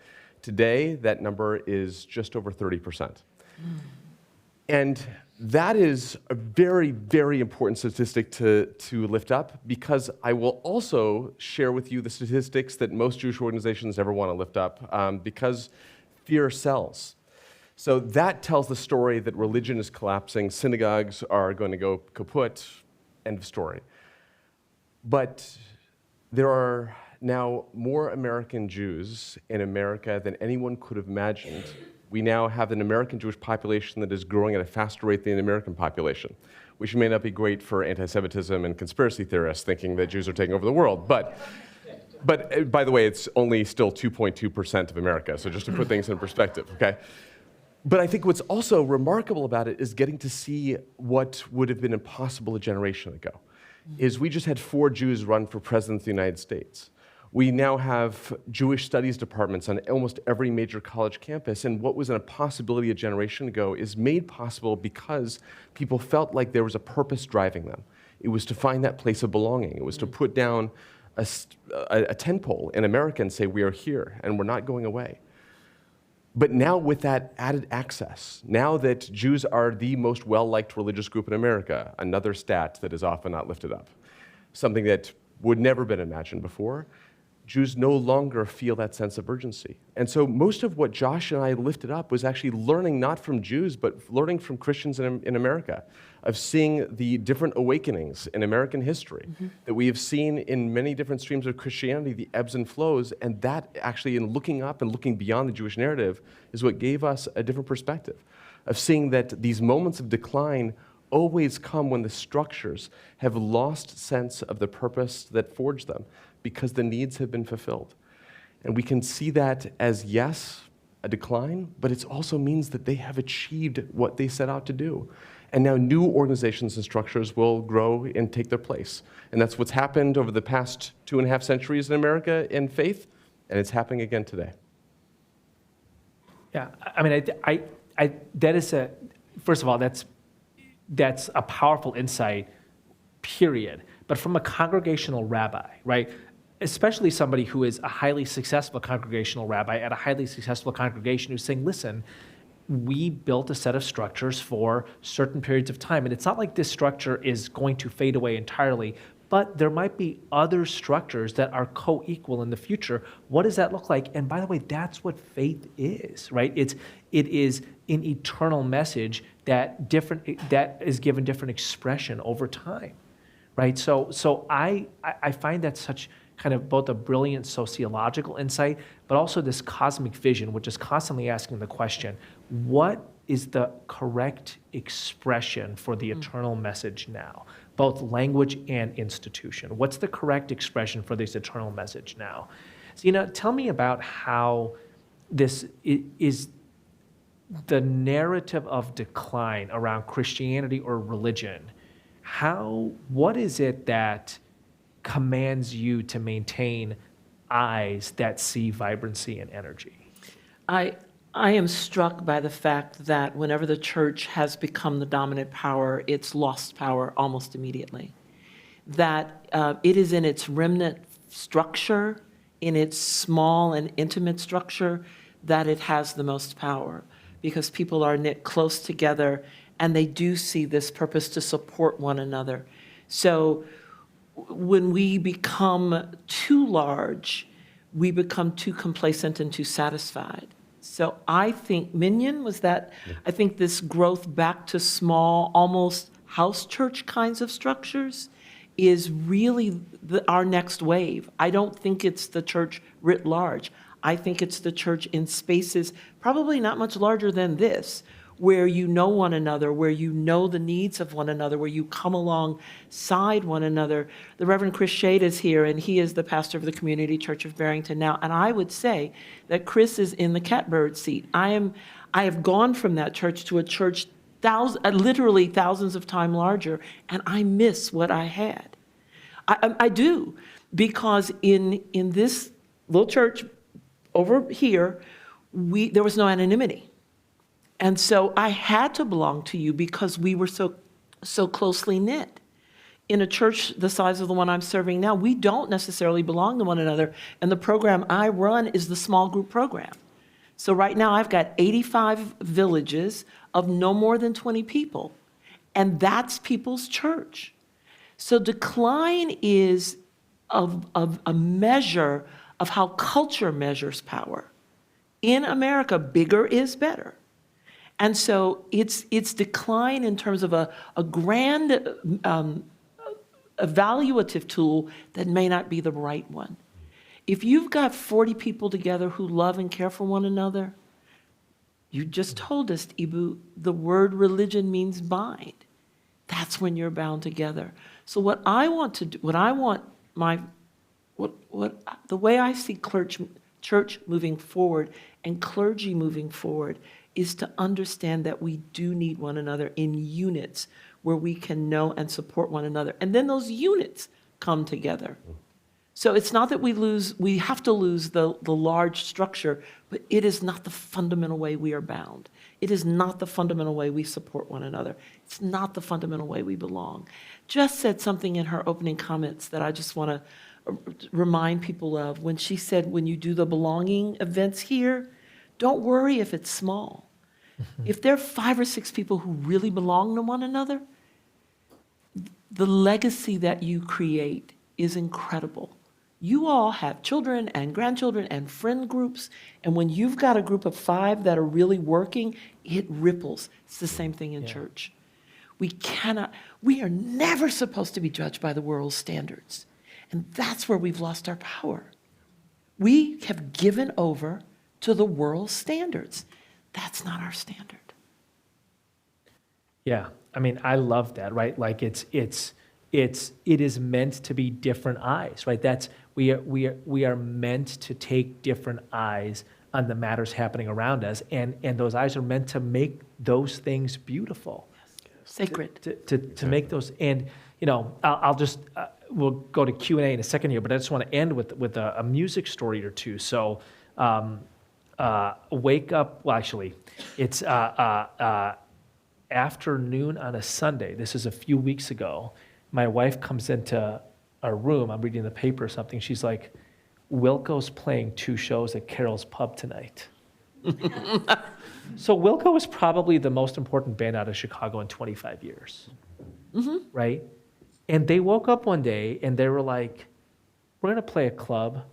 Today, that number is just over 30%. And that is a very, very important statistic to lift up, because I will also share with you the statistics that most Jewish organizations never want to lift up, because fear sells. So that tells the story that religion is collapsing, synagogues are going to go kaput, end of story. But there are now more American Jews in America than anyone could have imagined. We now have an American Jewish population that is growing at a faster rate than the American population, which may not be great for anti-Semitism and conspiracy theorists thinking that Jews are taking over the world. But by the way, it's only still 2.2% of America, so just to put things in perspective, okay? But I think what's also remarkable about it is getting to see what would have been impossible a generation ago. Is we just had 4 Jews run for president of the United States. We now have Jewish studies departments on almost every major college campus, and what was a possibility a generation ago is made possible because people felt like there was a purpose driving them. It was to find that place of belonging. It was to put down a tent pole in America and say, we are here, and we're not going away. But now with that added access, now that Jews are the most well-liked religious group in America, another stat that is often not lifted up, something that would never been imagined before, Jews no longer feel that sense of urgency. And so most of what Josh and I lifted up was actually learning not from Jews, but learning from Christians in America, of seeing the different awakenings in American history that we have seen in many different streams of Christianity, the ebbs and flows, and that actually in looking up and looking beyond the Jewish narrative is what gave us a different perspective, of seeing that these moments of decline always come when the structures have lost sense of the purpose that forged them, because the needs have been fulfilled. And we can see that as, yes, a decline, but it also means that they have achieved what they set out to do. And now new organizations and structures will grow and take their place. And that's what's happened over the past 2.5 centuries in America in faith, and it's happening again today. Yeah, I mean, that is first of all, that's a powerful insight, period. But from a congregational rabbi, right? Especially somebody who is a highly successful congregational rabbi at a highly successful congregation who's saying, listen, we built a set of structures for certain periods of time. And it's not like this structure is going to fade away entirely, but there might be other structures that are co-equal in the future. What does that look like? And by the way, that's what faith is, right? It is an eternal message that is given different expression over time, right? So I find that such kind of both a brilliant sociological insight, but also this cosmic vision, which is constantly asking the question, what is the correct expression for the eternal message now? Both language and institution. What's the correct expression for this eternal message now? So, tell me about how this is the narrative of decline around Christianity or religion. What is it that commands you to maintain eyes that see vibrancy and energy? I am struck by the fact that whenever the church has become the dominant power, it's lost power almost immediately. That it is in its remnant structure, in its small and intimate structure, that it has the most power, because people are knit close together and they do see this purpose to support one another. So when we become too large, we become too complacent and too satisfied. So I think I think this growth back to small, almost house church kinds of structures is really our next wave. I don't think it's the church writ large. I think it's the church in spaces probably not much larger than this, where you know one another, where you know the needs of one another, where you come alongside one another. The Reverend Chris Shade is here, and he is the pastor of the Community Church of Barrington now. And I would say that Chris is in the catbird seat. I have gone from that church to a church literally thousands of times larger, and I miss what I had. I do, because in this little church over here, there was no anonymity. And so I had to belong to you because we were so closely knit. In a church the size of the one I'm serving now, we don't necessarily belong to one another. And the program I run is the small group program. So right now I've got 85 villages of no more than 20 people. And that's people's church. So decline is a measure of how culture measures power. In America, bigger is better. And so it's decline in terms of a grand evaluative tool that may not be the right one. If you've got 40 people together who love and care for one another, you just told us, Eboo, the word religion means bind. That's when you're bound together. So what I want to do, the way I see church moving forward and clergy moving forward is to understand that we do need one another in units where we can know and support one another. And then those units come together. So it's not that we have to lose the large structure, but it is not the fundamental way we are bound. It is not the fundamental way we support one another. It's not the fundamental way we belong. Jess said something in her opening comments that I just want to remind people of when she said, when you do the belonging events here, don't worry if it's small. If there are 5 or 6 people who really belong to one another, the legacy that you create is incredible. You all have children and grandchildren and friend groups, and when you've got a group of 5 that are really working, it ripples. It's the same thing in church. We are never supposed to be judged by the world's standards. And that's where we've lost our power. We have given over to the world's standards. That's not our standard. Yeah, I mean, I love that, right? Like it is meant to be different eyes, right? We are meant to take different eyes on the matters happening around us, and those eyes are meant to make those things beautiful. Sacred. To make those, and I'll just we'll go to Q&A in a second here, but I just want to end with a music story or two. So, wake up. Well, actually, it's afternoon on a Sunday. This is a few weeks ago. My wife comes into our room. I'm reading the paper or something. She's like, "Wilco's playing 2 shows at Carol's Pub tonight." So Wilco is probably the most important band out of Chicago in 25 years, right? And they woke up one day and they were like, "We're going to play a club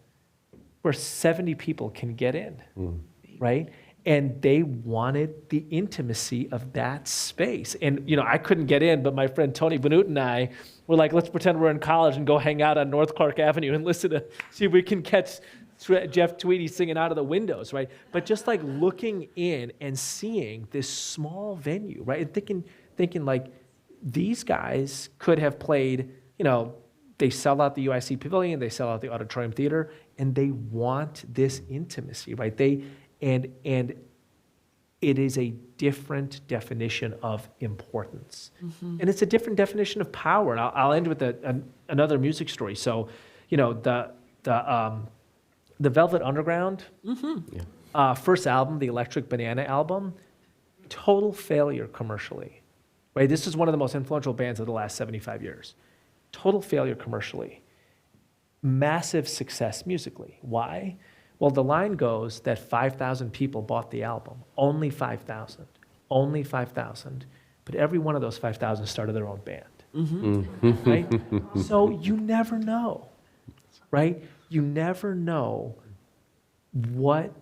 where 70 people can get in," right? And they wanted the intimacy of that space. And, I couldn't get in, but my friend Tony Benute and I were like, let's pretend we're in college and go hang out on North Clark Avenue and see if we can catch Jeff Tweedy singing out of the windows, right? But just like looking in and seeing this small venue, right? And thinking like, these guys could have played, they sell out the UIC Pavilion, they sell out the Auditorium Theater, and they want this intimacy, right? And it is a different definition of importance. And it's a different definition of power. And I'll end with another music story. So, the Velvet Underground, first album, the Electric Banana album, total failure commercially, right? This is one of the most influential bands of the last 75 years. Total failure commercially. Massive success musically. Why? Well, the line goes that 5,000 people bought the album. Only 5,000. Only 5,000. But every one of those 5,000 started their own band. Right? So you never know, right? You never know what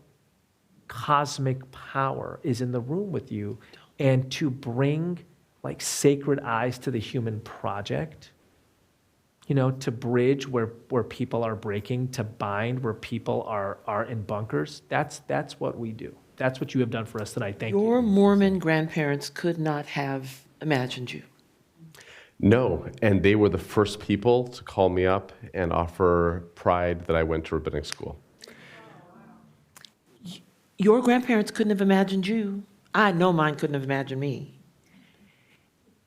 cosmic power is in the room with you. And to bring like sacred eyes to the human project, to bridge where people are breaking, to bind where people are in bunkers, that's what we do. That's what you have done for us tonight. Thank you. Your Mormon grandparents could not have imagined you. No, and they were the first people to call me up and offer pride that I went to rabbinic school. Your grandparents couldn't have imagined you. I know mine couldn't have imagined me.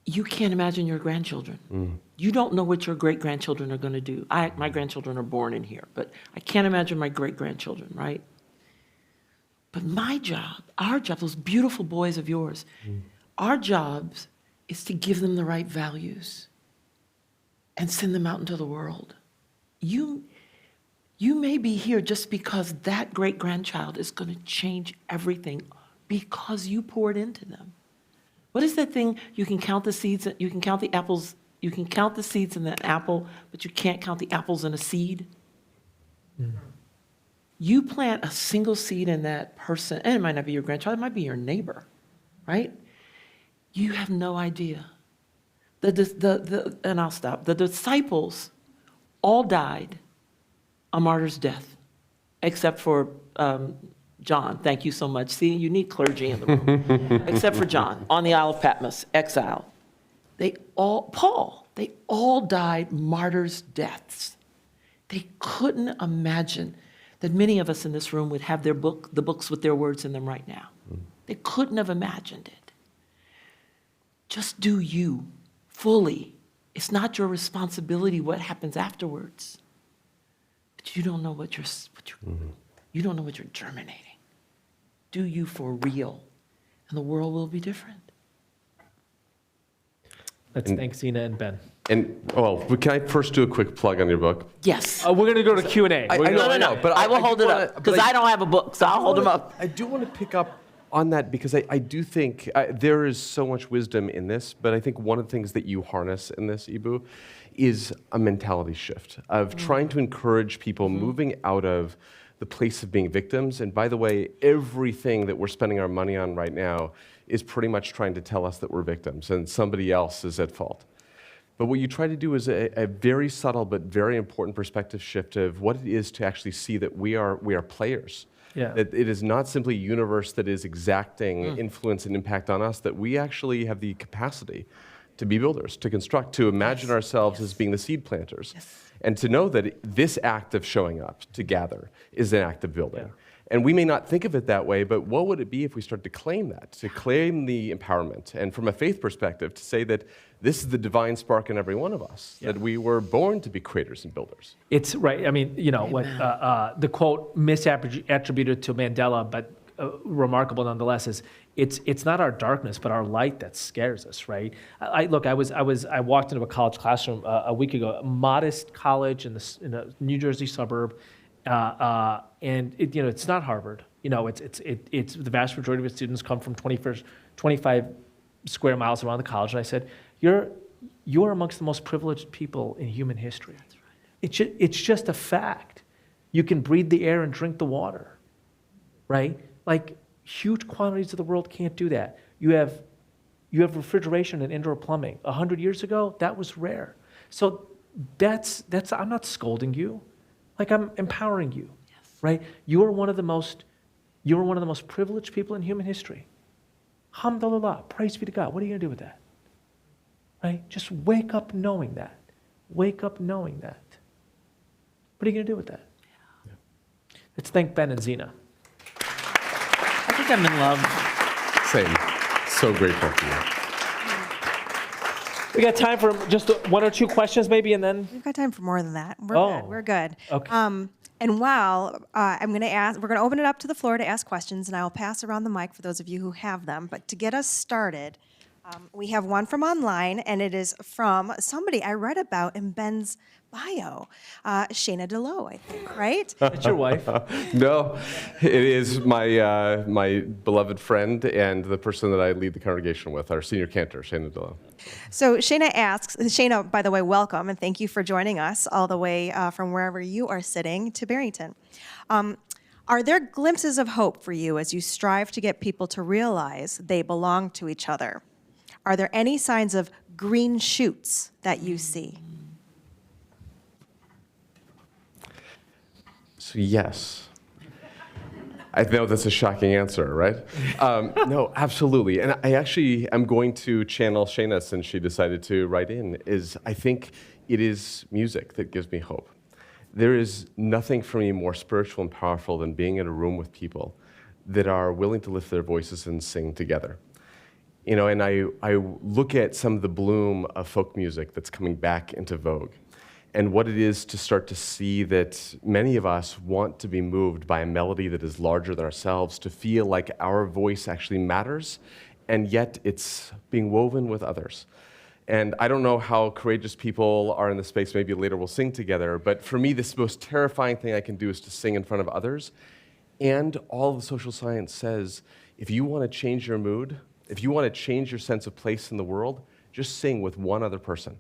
You can't imagine your grandchildren. You don't know what your great-grandchildren are going to do. My grandchildren are born in here, but I can't imagine my great-grandchildren, right? But my job, our job, those beautiful boys of yours, our jobs is to give them the right values and send them out into the world. You may be here just because that great-grandchild is going to change everything because you poured into them. What is that thing? You can count the seeds, you can count the apples, you can count the seeds in an apple, but you can't count the apples in a seed. You plant a single seed in that person, and it might not be your grandchild, it might be your neighbor, right? You have no idea. And I'll stop. The disciples all died a martyr's death, except for John. Thank you so much. See, you need clergy in the room. Except for John, on the Isle of Patmos, exile. They all died martyrs' deaths. They couldn't imagine that many of us in this room would have the books with their words in them right now. They couldn't have imagined it. Just do you fully. It's not your responsibility what happens afterwards. But you don't know what you don't know what you're germinating. Do you for real, and the world will be different. Let's thank Zena and Ben. And, well, can I first do a quick plug on your book? Yes. We're going to go to Q&A. I know, but I will hold do it wanna- up because but I don't have a book, so I'll hold them up. I do want to pick up on that because I do think there is so much wisdom in this, but I think one of the things that you harness in this, Eboo, is a mentality shift of trying to encourage people moving out of the place of being victims. And by the way, everything that we're spending our money on right now is pretty much trying to tell us that we're victims and somebody else is at fault. But what you try to do is a very subtle but very important perspective shift of what it is to actually see that we are players. Yeah. That it is not simply a universe that is exacting influence and impact on us, that we actually have the capacity to be builders, to construct, to imagine ourselves as being the seed planters. And to know that this act of showing up to gather is an act of building. And we may not think of it that way, but what would it be if we start to claim that, to claim the empowerment, and from a faith perspective, to say that this is the divine spark in every one of us, that we were born to be creators and builders. It's right. I mean, you know, what the quote misattributed to Mandela, but remarkable nonetheless, is it's not our darkness, but our light that scares us, right? I walked into a college classroom a week ago, a modest college in a New Jersey suburb, and it's not Harvard. You know, it's the vast majority of its students come from 25 square miles around the college, and I said, you're amongst the most privileged people in human history. That's right. It's just a fact. You can breathe the air and drink the water, right? Like huge quantities of the world can't do that. You have refrigeration and indoor plumbing. 100 years ago, that was rare. So that's I'm not scolding you, like I'm empowering you, right? You are one of the most privileged people in human history. Alhamdulillah, praise be to God. What are you gonna do with that? Right? Just wake up knowing that. Wake up knowing that. What are you gonna do with that? Yeah. Let's thank Ben and Zena. I think I'm in love. Same. So grateful for you. We got time for just one or two questions maybe, and then We've got time for more than that. We're good. Okay. And while we're going to open it up to the floor to ask questions, and I will pass around the mic for those of you who have them. But to get us started, we have one from online, and it is from somebody I read about in Ben's bio, Shayna DeLoe, I think, right? that's your wife. No, it is my beloved friend and the person that I lead the congregation with, our senior cantor, Shayna DeLoe. So Shayna asks, Shayna, by the way, welcome, and thank you for joining us all the way from wherever you are sitting to Barrington. Are there glimpses of hope for you as you strive to get people to realize they belong to each other? Are there any signs of green shoots that you see? So yes. I know that's a shocking answer, right? No, absolutely. And I actually am going to channel Shayna since she decided to write in, I think it is music that gives me hope. There is nothing for me more spiritual and powerful than being in a room with people that are willing to lift their voices and sing together. You know, and I look at some of the bloom of folk music that's coming back into vogue, and what it is to start to see that many of us want to be moved by a melody that is larger than ourselves, to feel like our voice actually matters, and yet it's being woven with others. And I don't know how courageous people are in the space, maybe later we'll sing together, but for me, this most terrifying thing I can do is to sing in front of others. And all the social science says, if you want to change your mood, if you want to change your sense of place in the world, just sing with one other person.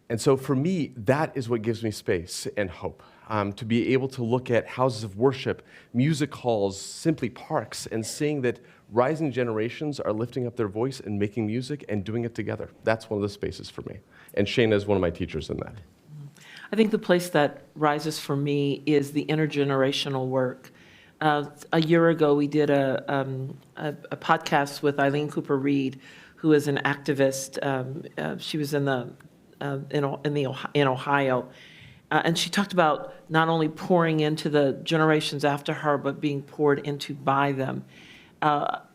And so for me, that is what gives me space and hope, to be able to look at houses of worship, music halls, simply parks, and seeing that rising generations are lifting up their voice and making music and doing it together. That's one of the spaces for me. And Shayna is one of my teachers in that. I think the place that rises for me is the intergenerational work. A year ago, we did a podcast with Eileen Cooper Reed, who is an activist. She was in Ohio, and she talked about not only pouring into the generations after her, but being poured into by them.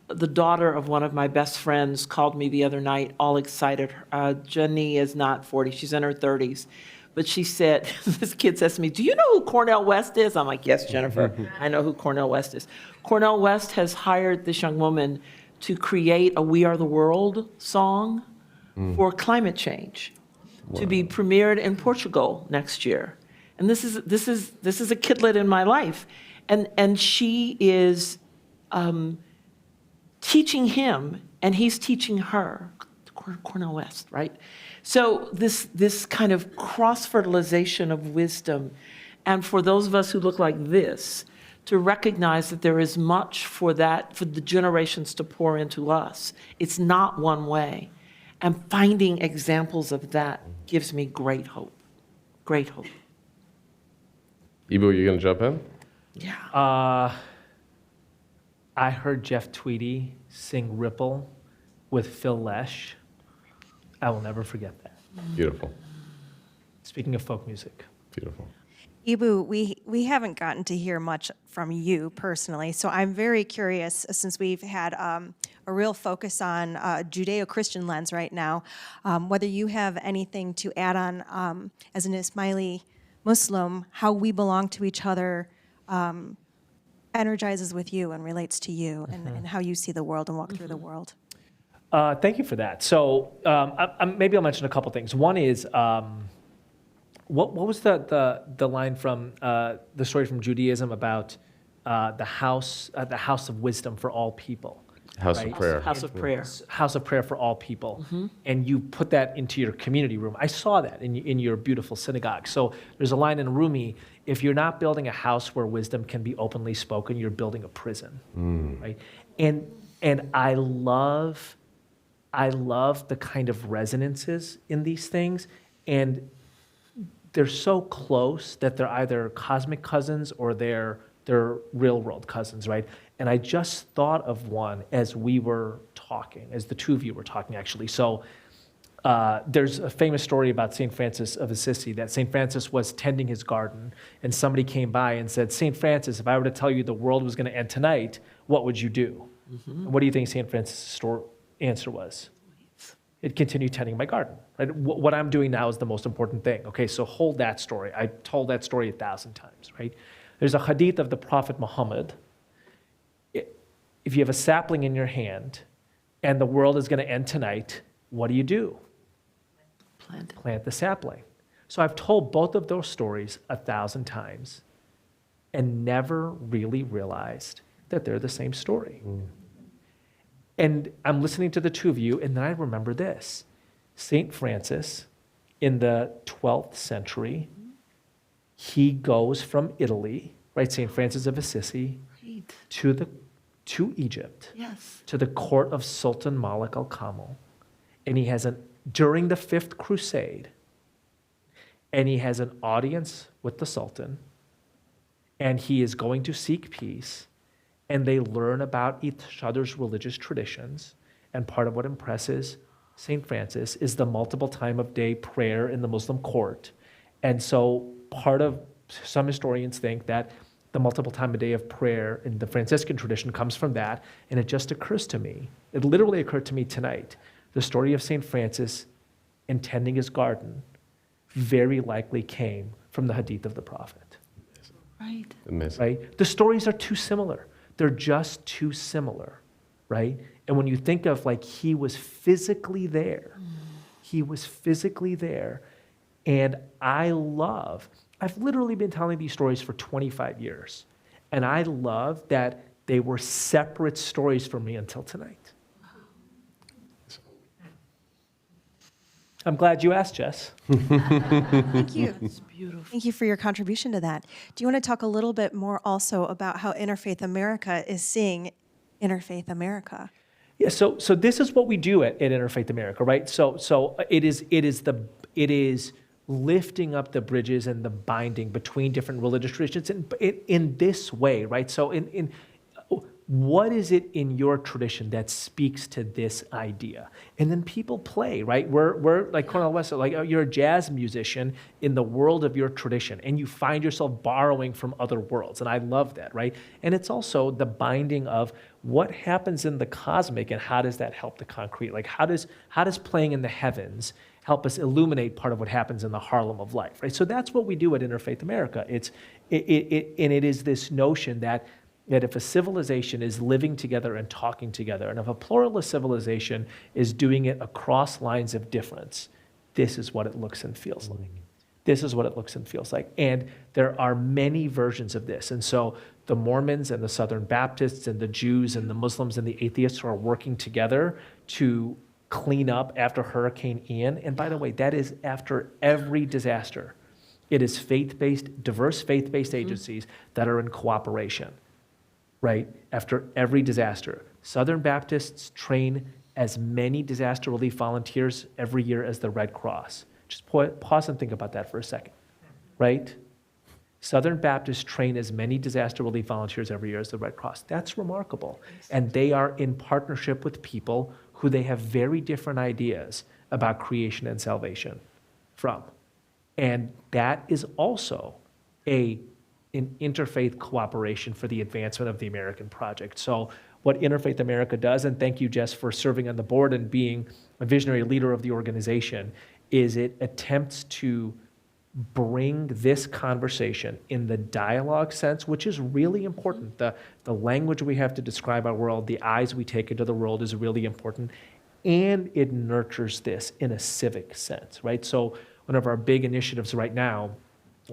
the daughter of one of my best friends called me the other night, all excited. Jenny is not 40, she's in her 30s. But she said, this kid says to me, do you know who Cornel West is? I'm like, yes, Jennifer, I know who Cornel West is. Cornel West has hired this young woman to create a We Are the World song for climate change, to be premiered in Portugal next year. And this is a kidlet in my life. And she is teaching him, and he's teaching her, Cornel West, right? So this kind of cross-fertilization of wisdom, and for those of us who look like this, to recognize that there is much for the generations to pour into us. It's not one way. And finding examples of that gives me great hope. Great hope. Eboo, you gonna jump in? Yeah. I heard Jeff Tweedy sing Ripple with Phil Lesh. I will never forget that. Beautiful. Speaking of folk music. Beautiful. Eboo, we haven't gotten to hear much from you personally, so I'm very curious, since we've had a real focus on Judeo-Christian lens right now, whether you have anything to add on as an Ismaili Muslim, how we belong to each other energizes with you and relates to you, and how you see the world and walk through the world. Thank you for that. So maybe I'll mention a couple things. One is, what was the line from the story from Judaism about the house of wisdom for all people? House right? of prayer. House of prayer. House of prayer for all people. And you put that into your community room. I saw that in your beautiful synagogue. So there's a line in Rumi, if you're not building a house where wisdom can be openly spoken, you're building a prison, right? And I love the kind of resonances in these things, and they're so close that they're either cosmic cousins or they're real world cousins, right? And I just thought of one as we were talking, as the two of you were talking, actually. So there's a famous story about St. Francis of Assisi, that St. Francis was tending his garden, and somebody came by and said, St. Francis, if I were to tell you the world was going to end tonight, what would you do? And what do you think St. Francis' answer was? It continued tending my garden. Right? What I'm doing now is the most important thing. Okay, so hold that story. I told that story 1,000 times, right? There's a hadith of the Prophet Muhammad. If you have a sapling in your hand and the world is going to end tonight, what do? Plant the sapling. So I've told both of those stories 1,000 times and never really realized that they're the same story. And I'm listening to the two of you, and then I remember this. St. Francis, in the 12th century, he goes from Italy, right, St. Francis of Assisi, Right. to Egypt, Yes. to the court of Sultan Malik al-Kamil. And he has during the Fifth Crusade, and he has an audience with the Sultan, and he is going to seek peace, and they learn about each other's religious traditions. And part of what impresses St. Francis is the multiple time of day prayer in the Muslim court. And so some historians think that the multiple time a day of prayer in the Franciscan tradition comes from that. And it just occurs to me, it literally occurred to me tonight, the story of St. Francis in tending his garden very likely came from the hadith of the prophet. Right. Amazing. Right? The stories are too similar. They're just too similar, right? And when you think of like he was physically there, and I've literally been telling these stories for 25 years, and I love that they were separate stories for me until tonight. I'm glad you asked, Jess. Thank you. It's beautiful. Thank you for your contribution to that. Do you want to talk a little bit more also about how Interfaith America is seeing Interfaith America? Yeah, so this is what we do at Interfaith America, right? So it is lifting up the bridges and the binding between different religious traditions in this way, right? So what is it in your tradition that speaks to this idea? And then people play, right? We're like Cornel West, like you're a jazz musician in the world of your tradition, and you find yourself borrowing from other worlds. And I love that, right? And it's also the binding of what happens in the cosmic and how does that help the concrete? Like how does playing in the heavens help us illuminate part of what happens in the Harlem of life, right? So that's what we do at Interfaith America. And it is this notion that if a civilization is living together and talking together, and if a pluralist civilization is doing it across lines of difference, this is what it looks and feels like. This is what it looks and feels like. And there are many versions of this. And so the Mormons and the Southern Baptists and the Jews and the Muslims and the atheists are working together to clean up after Hurricane Ian. And by the way, that is after every disaster. It is faith-based, diverse faith-based agencies that are in cooperation. Right, after every disaster. Southern Baptists train as many disaster relief volunteers every year as the Red Cross. Just pause and think about that for a second, right? Southern Baptists train as many disaster relief volunteers every year as the Red Cross. That's remarkable. And they are in partnership with people who they have very different ideas about creation and salvation from. And that is also an interfaith cooperation for the advancement of the American project. So what Interfaith America does, and thank you, Jess, for serving on the board and being a visionary leader of the organization, is it attempts to bring this conversation in the dialogue sense, which is really important. The language we have to describe our world, the eyes we take into the world is really important, and it nurtures this in a civic sense, right? So one of our big initiatives right now,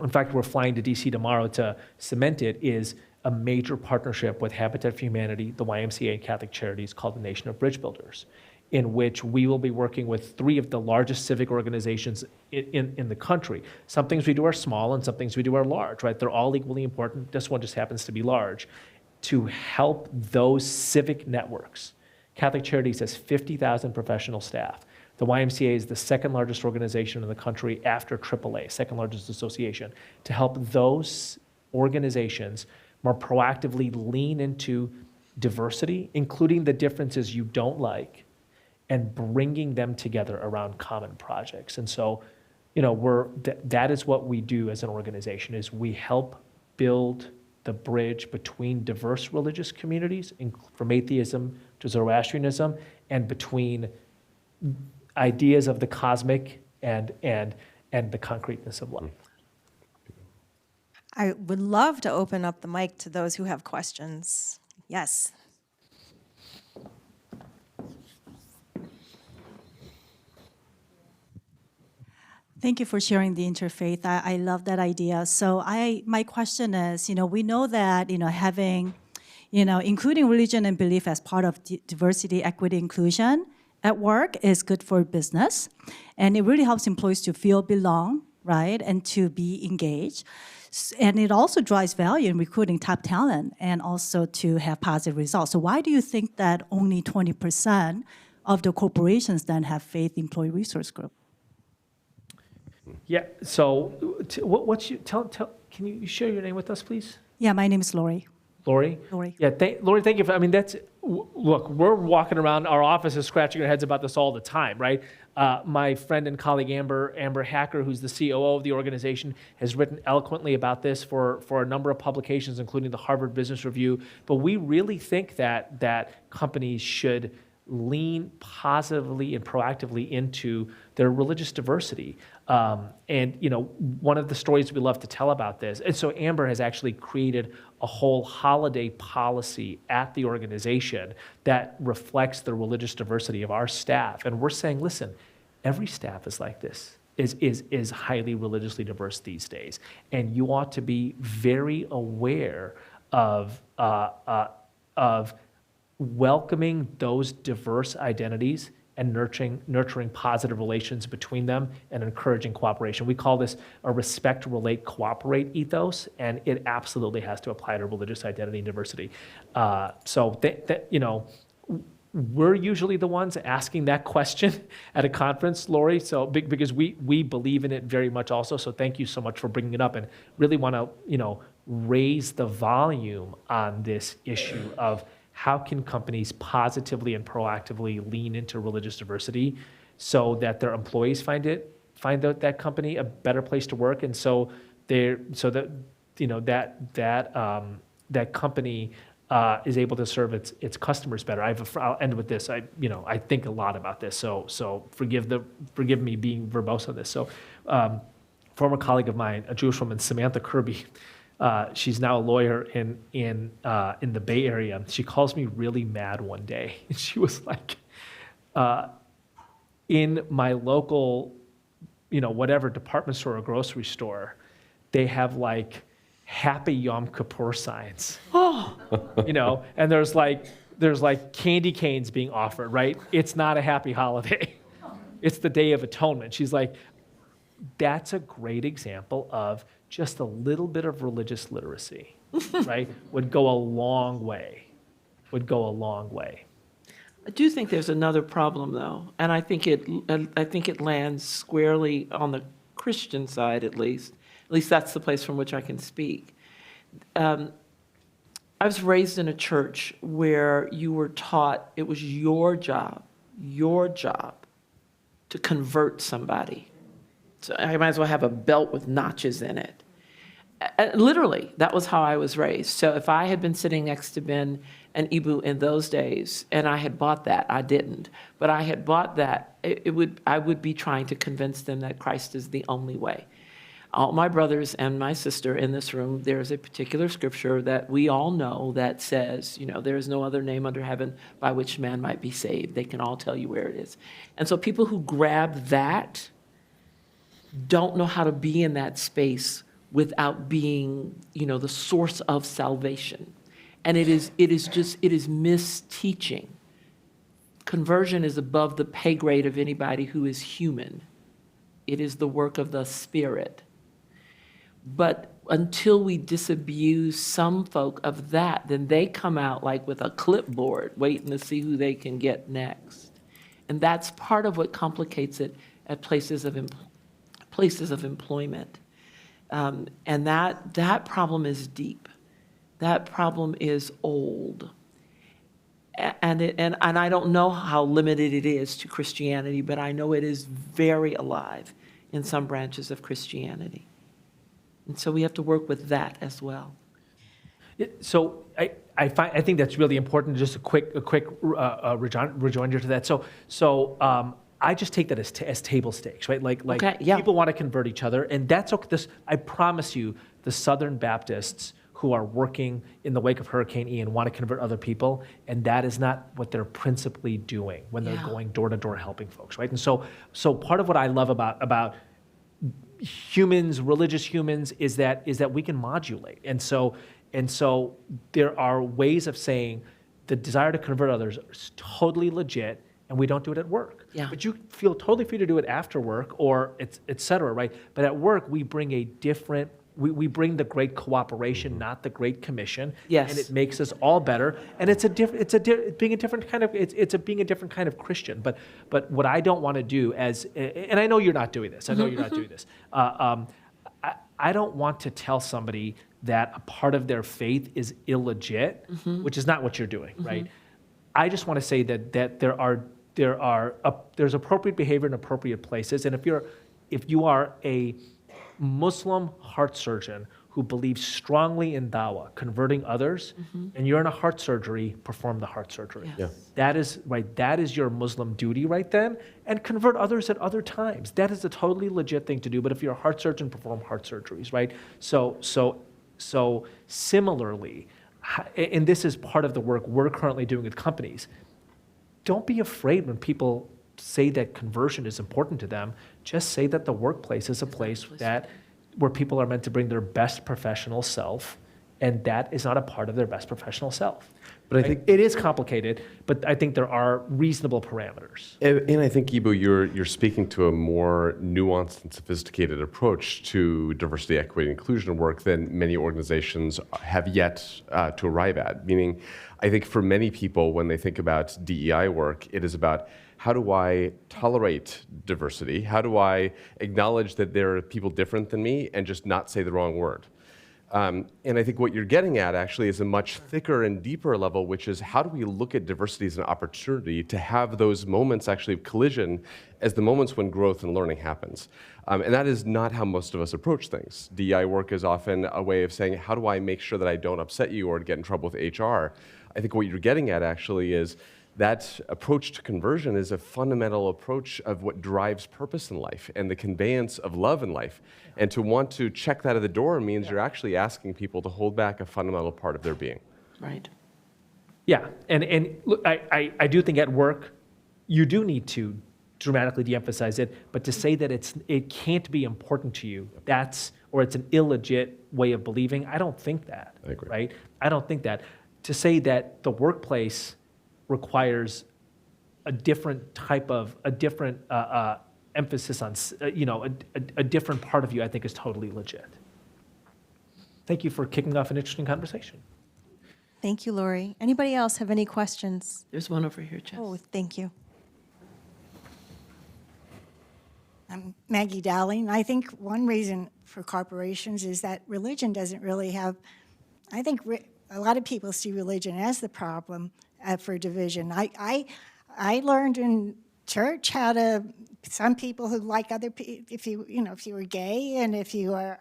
in fact, we're flying to DC tomorrow to cement it, is a major partnership with Habitat for Humanity, the YMCA, and Catholic Charities called the Nation of Bridge Builders, in which we will be working with 3 of the largest civic organizations in the country. Some things we do are small and some things we do are large, right? They're all equally important. This one just happens to be large, to help those civic networks. Catholic Charities has 50,000 professional staff. The YMCA is the second largest organization in the country after AAA, second largest association, to help those organizations more proactively lean into diversity, including the differences you don't like, and bringing them together around common projects. And so, that is what we do as an organization, is we help build the bridge between diverse religious communities, from atheism to Zoroastrianism, and between ideas of the cosmic and the concreteness of life. I would love to open up the mic to those who have questions. Yes. Thank you for sharing the interfaith. I love that idea. So my question is, we know that, having, including religion and belief as part of diversity, equity, inclusion at work is good for business. And it really helps employees to feel belong, right, and to be engaged. And it also drives value in recruiting top talent and also to have positive results. So why do you think that only 20% of the corporations then have faith employee resource group? Yeah, so what's your, can you share your name with us, please? Yeah, my name is Lori. Lori? Lori. Yeah, Lori, thank you. Look, we're walking around our offices scratching our heads about this all the time, right? My friend and colleague Amber Hacker, who's the COO of the organization, has written eloquently about this for a number of publications, including the Harvard Business Review. But we really think that companies should lean positively and proactively into their religious diversity. And one of the stories we love to tell about this, and so Amber has actually created a whole holiday policy at the organization that reflects the religious diversity of our staff. And we're saying, listen, every staff is like this, is highly religiously diverse these days. And you ought to be very aware of welcoming those diverse identities and nurturing positive relations between them and encouraging cooperation. We call this a respect, relate, cooperate ethos, and it absolutely has to apply to religious identity and diversity. We're usually the ones asking that question at a conference, Lori, so because we believe in it very much also, so thank you so much for bringing it up and really want to, raise the volume on this issue of how can companies positively and proactively lean into religious diversity so that their employees find out that company a better place to work, and so that that company is able to serve its customers better. I'll end with this. I think a lot about this, so forgive me being verbose on this. So, former colleague of mine, a Jewish woman, Samantha Kirby, she's now a lawyer in the Bay Area. She calls me really mad one day, and she was like, in my local, whatever department store or grocery store, they have like Happy Yom Kippur signs. Oh. And there's like candy canes being offered, right? It's not a happy holiday. It's the Day of Atonement. She's like, that's a great example of just a little bit of religious literacy, right? Would go a long way. I do think there's another problem, though, and I think it lands squarely on the Christian side, at least. At least that's the place from which I can speak. I was raised in a church where you were taught it was your job to convert somebody. So I might as well have a belt with notches in it. Literally, that was how I was raised. So if I had been sitting next to Ben and Eboo in those days, and I had bought that, I didn't, but I had bought that, I would be trying to convince them that Christ is the only way. All my brothers and my sister in this room, there's a particular scripture that we all know that says, there is no other name under heaven by which man might be saved. They can all tell you where it is. And so people who grab that don't know how to be in that space without being, the source of salvation. And it is misteaching. Conversion is above the pay grade of anybody who is human. It is the work of the Spirit. But until we disabuse some folk of that, then they come out like with a clipboard, waiting to see who they can get next. And that's part of what complicates it at places of employment. And that problem is deep. That problem is old. And I don't know how limited it is to Christianity, but I know it is very alive in some branches of Christianity. And so we have to work with that as well. So I think that's really important. Just a quick rejoinder to that. So I just take that as table stakes, right? Like Okay, yeah. People want to convert each other, and that's okay. I promise you, the Southern Baptists who are working in the wake of Hurricane Ian want to convert other people, and that is not what they're principally doing when they're going door to door helping folks, right? And so part of what I love about humans, religious humans, is that we can modulate, and so there are ways of saying the desire to convert others is totally legit, and we don't do it at work. Yeah. But you feel totally free to do it after work or et cetera, right? But at work, we bring a different, we bring the Great Cooperation, not the Great Commission. Yes. And it makes us all better. And it's being a different kind of Christian. But what I don't want to do and I know you're not doing this. I know you're not doing this. I don't want to tell somebody that a part of their faith is illegit, which is not what you're doing, right? I just want to say that there's appropriate behavior in appropriate places, and if you are a Muslim heart surgeon who believes strongly in dawah, converting others, and you're in a heart surgery, perform the heart surgery. Yes. Yeah. That is right. That is your Muslim duty right then, and convert others at other times. That is a totally legit thing to do. But if you're a heart surgeon, perform heart surgeries, right? So similarly. And this is part of the work we're currently doing with companies. Don't be afraid when people say that conversion is important to them. Just say that the workplace is a place where people are meant to bring their best professional self, and that is not a part of their best professional self. But I think it is complicated, but I think there are reasonable parameters. And I think, Eboo, you're speaking to a more nuanced and sophisticated approach to diversity, equity, and inclusion work than many organizations have yet to arrive at. Meaning, I think for many people, when they think about DEI work, it is about how do I tolerate diversity? How do I acknowledge that there are people different than me and just not say the wrong word? And I think what you're getting at actually is a much thicker and deeper level, which is how do we look at diversity as an opportunity to have those moments actually of collision as the moments when growth and learning happens. And that is not how most of us approach things. DEI work is often a way of saying, how do I make sure that I don't upset you or get in trouble with HR? I think what you're getting at actually is that approach to conversion is a fundamental approach of what drives purpose in life and the conveyance of love in life. And to want to check that at the door means you're actually asking people to hold back a fundamental part of their being. Right. Yeah, and look, I do think at work, you do need to dramatically de-emphasize it, but to say that it can't be important to you, or it's an illegit way of believing, I don't think that. I agree. Right? I don't think that. To say that the workplace requires a different emphasis on, a different part of you, I think is totally legit. Thank you for kicking off an interesting conversation. Thank you, Lori. Anybody else have any questions? There's one over here, Jess. Oh, thank you. I'm Maggie Dowling. I think one reason for corporations is that religion doesn't really have, I think a lot of people see religion as the problem for division. I learned in church how to, some people who like other people, if you were gay and if you were,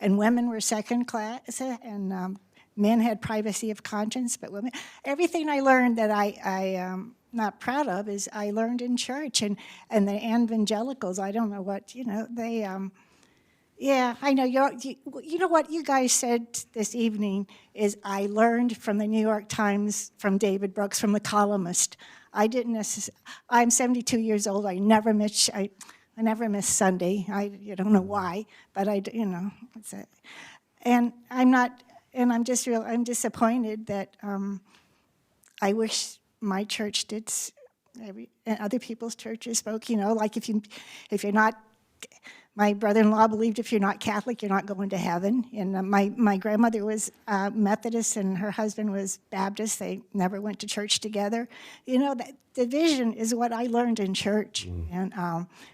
and women were second class and men had privacy of conscience, but women, everything I learned that I'm not proud of is I learned in church and the evangelicals, I don't know what, they, yeah, I know. You know what you guys said this evening is I learned from the New York Times, from David Brooks, from the columnist. I didn't necessarily. I'm 72 years old. I never miss Sunday. I don't know why, but it's a, and I'm not. And I'm disappointed that I wish my church did. And other people's churches spoke. Like if you're not. My brother-in-law believed if you're not Catholic, you're not going to heaven. And my grandmother was Methodist and her husband was Baptist. They never went to church together. That division is what I learned in church. And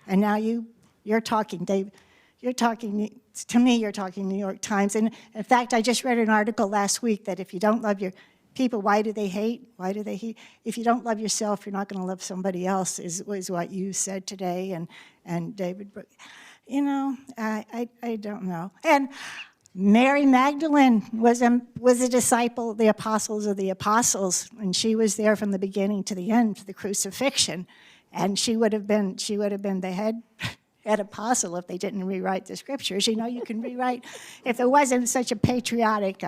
now you're talking, Dave. You're talking to me. You're talking New York Times. And in fact, I just read an article last week that if you don't love your people, why do they hate? Why do they hate? If you don't love yourself, you're not going to love somebody else. Is what you said today. And David Brooks. I don't know. And Mary Magdalene was a disciple, the apostles of the apostles, and she was there from the beginning to the end, to the crucifixion. And she would have been the head apostle if they didn't rewrite the scriptures. You can rewrite if it wasn't such a patriotic.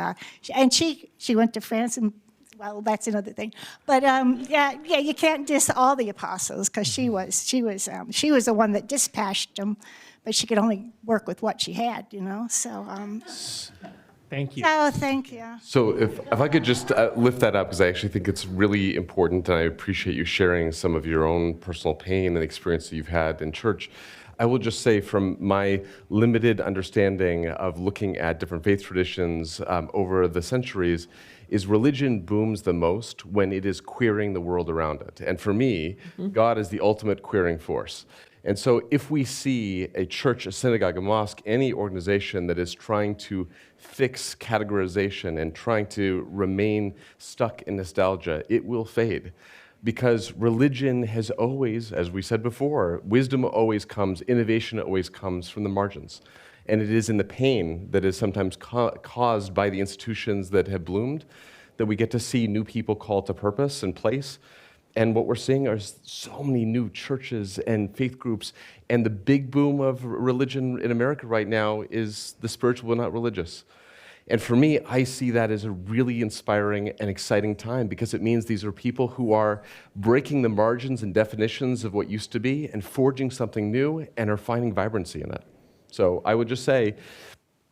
And she went to France and. Well, that's another thing, but yeah, you can't diss all the apostles because she was the one that dispatched them, but she could only work with what she had, So. Thank you. Oh, thank you. So if I could just lift that up, because I actually think it's really important, and I appreciate you sharing some of your own personal pain and experience that you've had in church. I will just say from my limited understanding of looking at different faith traditions over the centuries, is religion booms the most when it is queering the world around it. And for me, God is the ultimate queering force. And so if we see a church, a synagogue, a mosque, any organization that is trying to fix categorization and trying to remain stuck in nostalgia, it will fade. Because religion has always, as we said before, wisdom always comes, innovation always comes from the margins. And it is in the pain that is sometimes caused by the institutions that have bloomed that we get to see new people called to purpose and place. And what we're seeing are so many new churches and faith groups. And the big boom of religion in America right now is the spiritual but not religious. And for me, I see that as a really inspiring and exciting time because it means these are people who are breaking the margins and definitions of what used to be and forging something new and are finding vibrancy in it. So I would just say,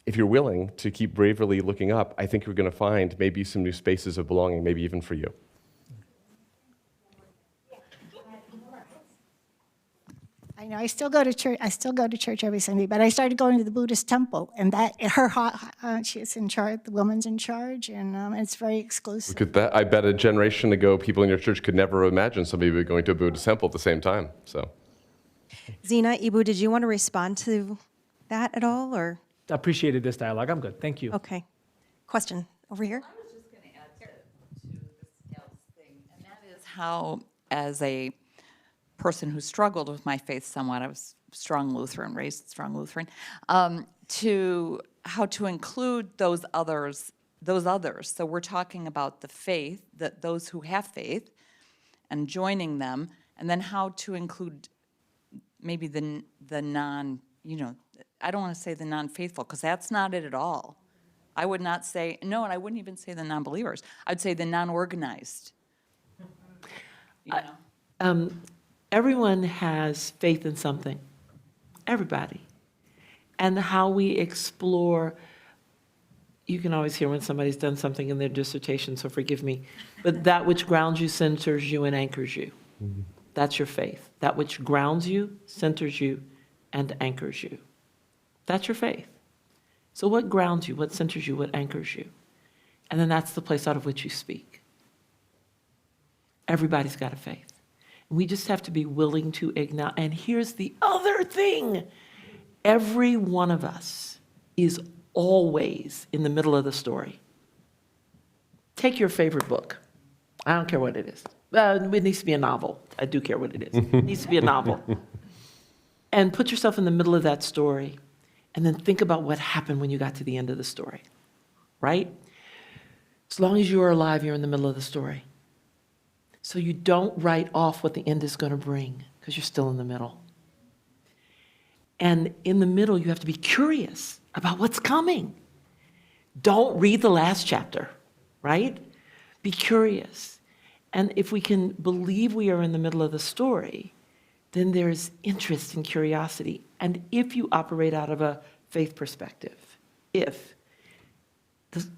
if you're willing to keep bravely looking up, I think you're going to find maybe some new spaces of belonging, maybe even for you. I know I still go to church. I still go to church every Sunday, but I started going to the Buddhist temple, and she's in charge. The woman's in charge, and it's very exclusive. Look at that! I bet a generation ago, people in your church could never imagine somebody would be going to a Buddhist temple at the same time. So, Zena, Eboo, did you want to respond to that at all, or? appreciated this dialogue. I'm good. Thank you. Okay. Question over here? I was just going to add to the scales thing, and that is how, as a person who struggled with my faith somewhat, I was strong Lutheran, raised strong Lutheran, to how to include those others. So we're talking about the faith, that those who have faith, and joining them, and then how to include maybe the non, I don't want to say the non-faithful, because that's not it at all. I would not say, no, and I wouldn't even say the non-believers. I'd say the non-organized. Everyone has faith in something. Everybody. And how we explore, you can always hear when somebody's done something in their dissertation, so forgive me, but that which grounds you, centers you, and anchors you. That's your faith. That which grounds you, centers you, and anchors you. That's your faith. So what grounds you, what centers you, what anchors you? And then that's the place out of which you speak. Everybody's got a faith. We just have to be willing to acknowledge. And here's the other thing. Every one of us is always in the middle of the story. Take your favorite book. I don't care what it is. It needs to be a novel. I do care what it is. It needs to be a novel. And put yourself in the middle of that story, and then think about what happened when you got to the end of the story, right? As long as you are alive, you're in the middle of the story. So you don't write off what the end is going to bring, because you're still in the middle. And in the middle, you have to be curious about what's coming. Don't read the last chapter, right? Be curious. And if we can believe we are in the middle of the story, then there's interest and curiosity. And if you operate out of a faith perspective,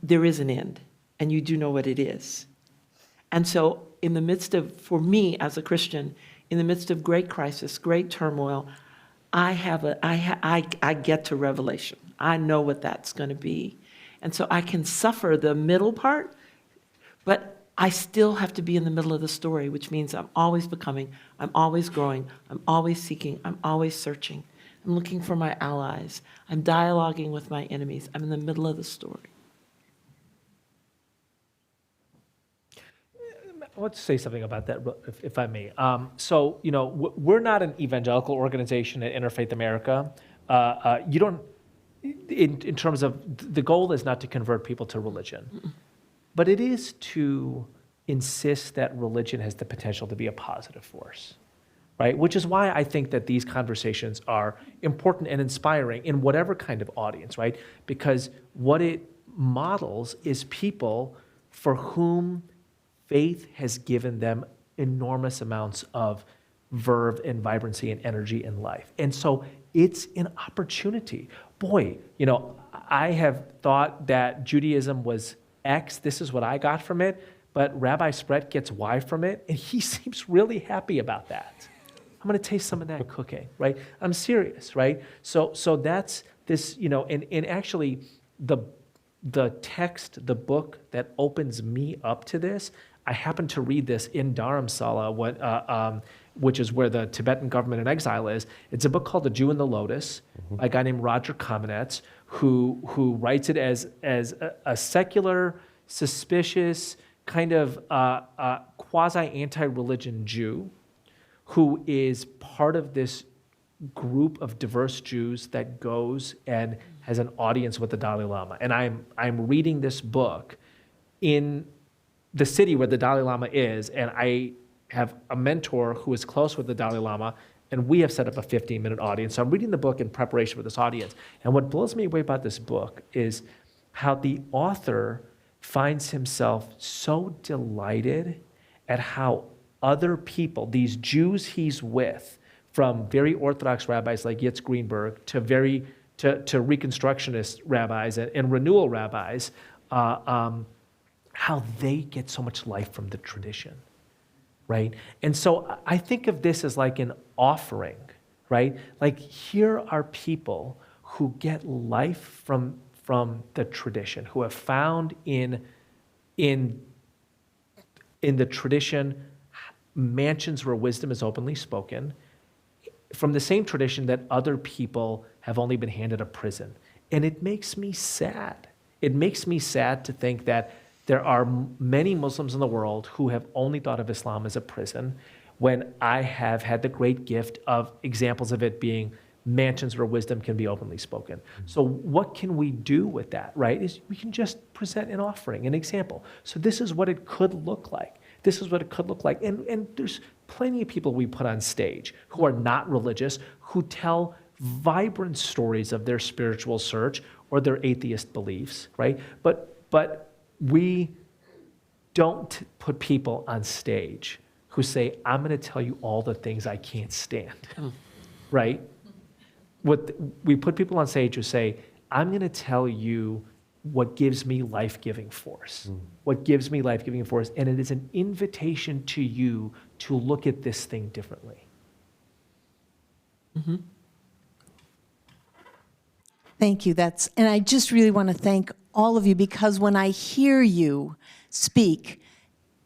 there is an end, and you do know what it is. And so in the midst of, for me as a Christian, in the midst of great crisis, great turmoil, I get to Revelation. I know what that's going to be. And so I can suffer the middle part, but I still have to be in the middle of the story, which means I'm always becoming, I'm always growing, I'm always seeking, I'm always searching. I'm looking for my allies. I'm dialoguing with my enemies. I'm in the middle of the story. I want to say something about that, if I may. So, we're not an evangelical organization at Interfaith America. You don't, in terms of, the goal is not to convert people to religion, but it is to insist that religion has the potential to be a positive force, right? Which is why I think that these conversations are important and inspiring in whatever kind of audience, right? Because what it models is people for whom faith has given them enormous amounts of verve and vibrancy and energy in life. And so it's an opportunity. Boy, I have thought that Judaism was X, this is what I got from it, but Rabbi Spratt gets Y from it, and he seems really happy about that. I'm going to taste some of that cooking, right? I'm serious, right? So that's this, and actually the text, the book that opens me up to this, I happened to read this in Dharamsala, which is where the Tibetan government in exile is. It's a book called The Jew and the Lotus, by a guy named Roger Kamenetz, who writes it as a secular, suspicious, kind of quasi-anti-religion Jew who is part of this group of diverse Jews that goes and has an audience with the Dalai Lama. And I'm reading this book in the city where the Dalai Lama is, and I have a mentor who is close with the Dalai Lama, and we have set up a 15-minute audience. So I'm reading the book in preparation for this audience. And what blows me away about this book is how the author finds himself so delighted at how other people, these Jews he's with, from very Orthodox rabbis like Yitz Greenberg to Reconstructionist rabbis and renewal rabbis, how they get so much life from the tradition, right? And so I think of this as like an offering, right? Like here are people who get life from the tradition, who have found in the tradition mansions where wisdom is openly spoken, from the same tradition that other people have only been handed a prison. And it makes me sad. It makes me sad to think that there are many Muslims in the world who have only thought of Islam as a prison, when I have had the great gift of examples of it being mansions where wisdom can be openly spoken. So what can we do with that, right? Is we can just present an offering, an example. So this is what it could look like. This is what it could look like. And there's plenty of people we put on stage who are not religious, who tell vibrant stories of their spiritual search or their atheist beliefs, right? But we don't put people on stage who say, I'm going to tell you all the things I can't stand, right? We put people on stage who say, I'm going to tell you what gives me life-giving force, what gives me life-giving force, and it is an invitation to you to look at this thing differently. Thank you. And I just really want to thank all of you, because when I hear you speak,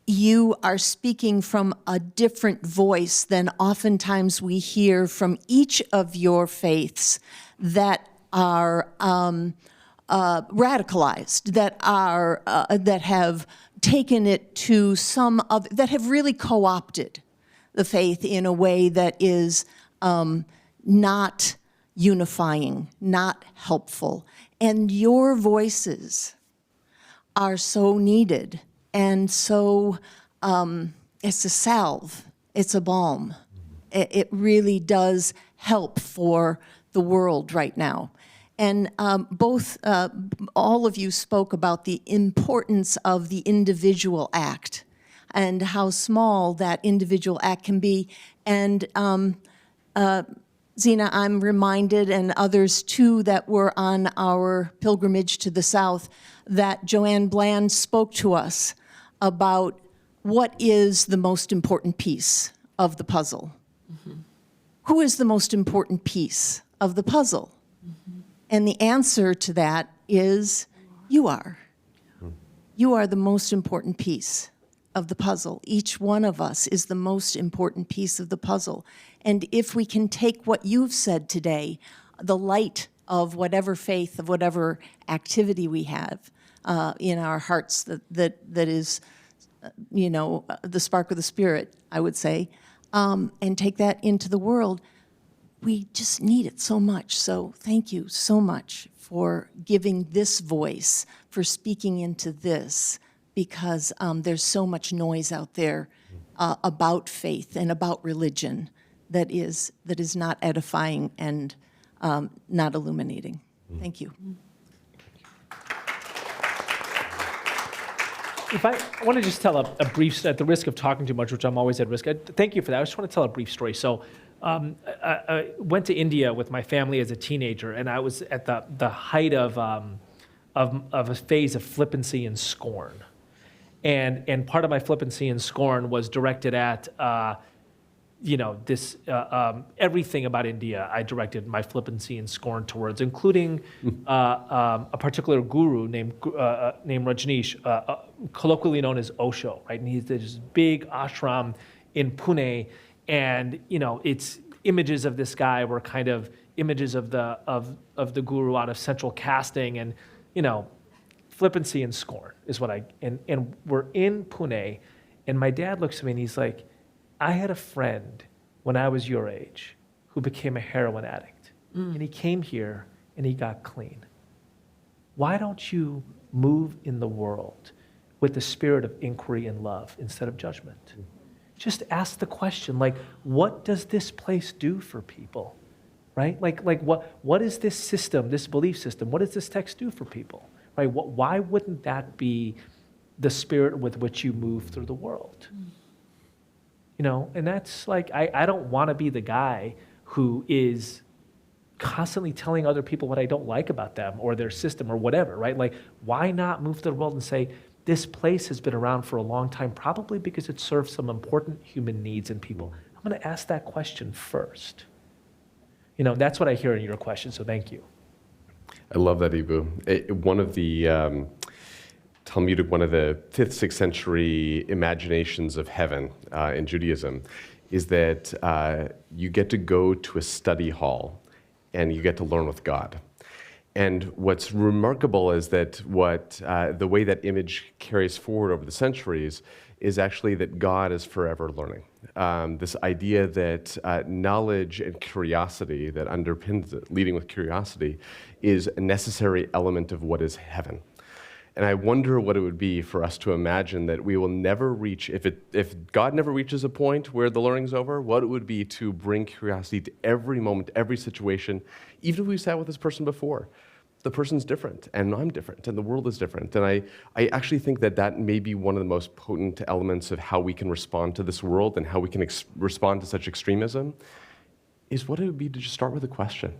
you are speaking from a different voice than oftentimes we hear from each of your faiths that are radicalized, that have taken it to some other, that have really co-opted the faith in a way that is not unifying, not helpful. And your voices are so needed. And so it's a salve, it's a balm. It really does help for the world right now. And all of you spoke about the importance of the individual act and how small that individual act can be. And Zena, I'm reminded, and others too that were on our pilgrimage to the South, that Joanne Bland spoke to us about what is the most important piece of the puzzle. Who is the most important piece of the puzzle? And the answer to that is you are. You are the most important piece of the puzzle. Each one of us is the most important piece of the puzzle. And if we can take what you've said today, the light of whatever faith, of whatever activity we have in our hearts that is, the spark of the Spirit, I would say, and take that into the world, we just need it so much. So thank you so much for giving this voice, for speaking into this, because there's so much noise out there about faith and about religion that is not edifying and not illuminating. Thank you. If I want to just tell a brief, at the risk of talking too much, which I'm always at risk, thank you for that. I just want to tell a brief story. So I went to India with my family as a teenager, and I was at the height of a phase of flippancy and scorn. And part of my flippancy and scorn was directed at, everything about India. I directed my flippancy and scorn towards, including a particular guru named Rajneesh, colloquially known as Osho, right? And he's this big ashram in Pune, and it's images of this guy were kind of images of the guru out of central casting, and flippancy and scorn is what and we're in Pune, and my dad looks at me and he's like, I had a friend when I was your age who became a heroin addict, and he came here and he got clean. Why don't you move in the world with the spirit of inquiry and love instead of judgment? Just ask the question, like, what does this place do for people, right? Like what is this system, this belief system, what does this text do for people, right? Why wouldn't that be the spirit with which you move through the world? And that's like, I don't want to be the guy who is constantly telling other people what I don't like about them or their system or whatever, right? Like, why not move through the world and say, this place has been around for a long time, probably because it serves some important human needs in people. I'm going to ask that question first. That's what I hear in your question, so thank you. I love that, Eboo. One of the Talmudic, one of the 5th, 6th century imaginations of heaven in Judaism is that you get to go to a study hall and you get to learn with God. And what's remarkable is that the way that image carries forward over the centuries is actually that God is forever learning. This idea that knowledge and curiosity that underpins it, leading with curiosity, is a necessary element of what is heaven. And I wonder what it would be for us to imagine that we will never reach, if God never reaches a point where the learning's over, what it would be to bring curiosity to every moment, every situation, even if we sat with this person before. The person's different, and I'm different, and the world is different. And I actually think that that may be one of the most potent elements of how we can respond to this world and how we can respond to such extremism, is what it would be to just start with a question,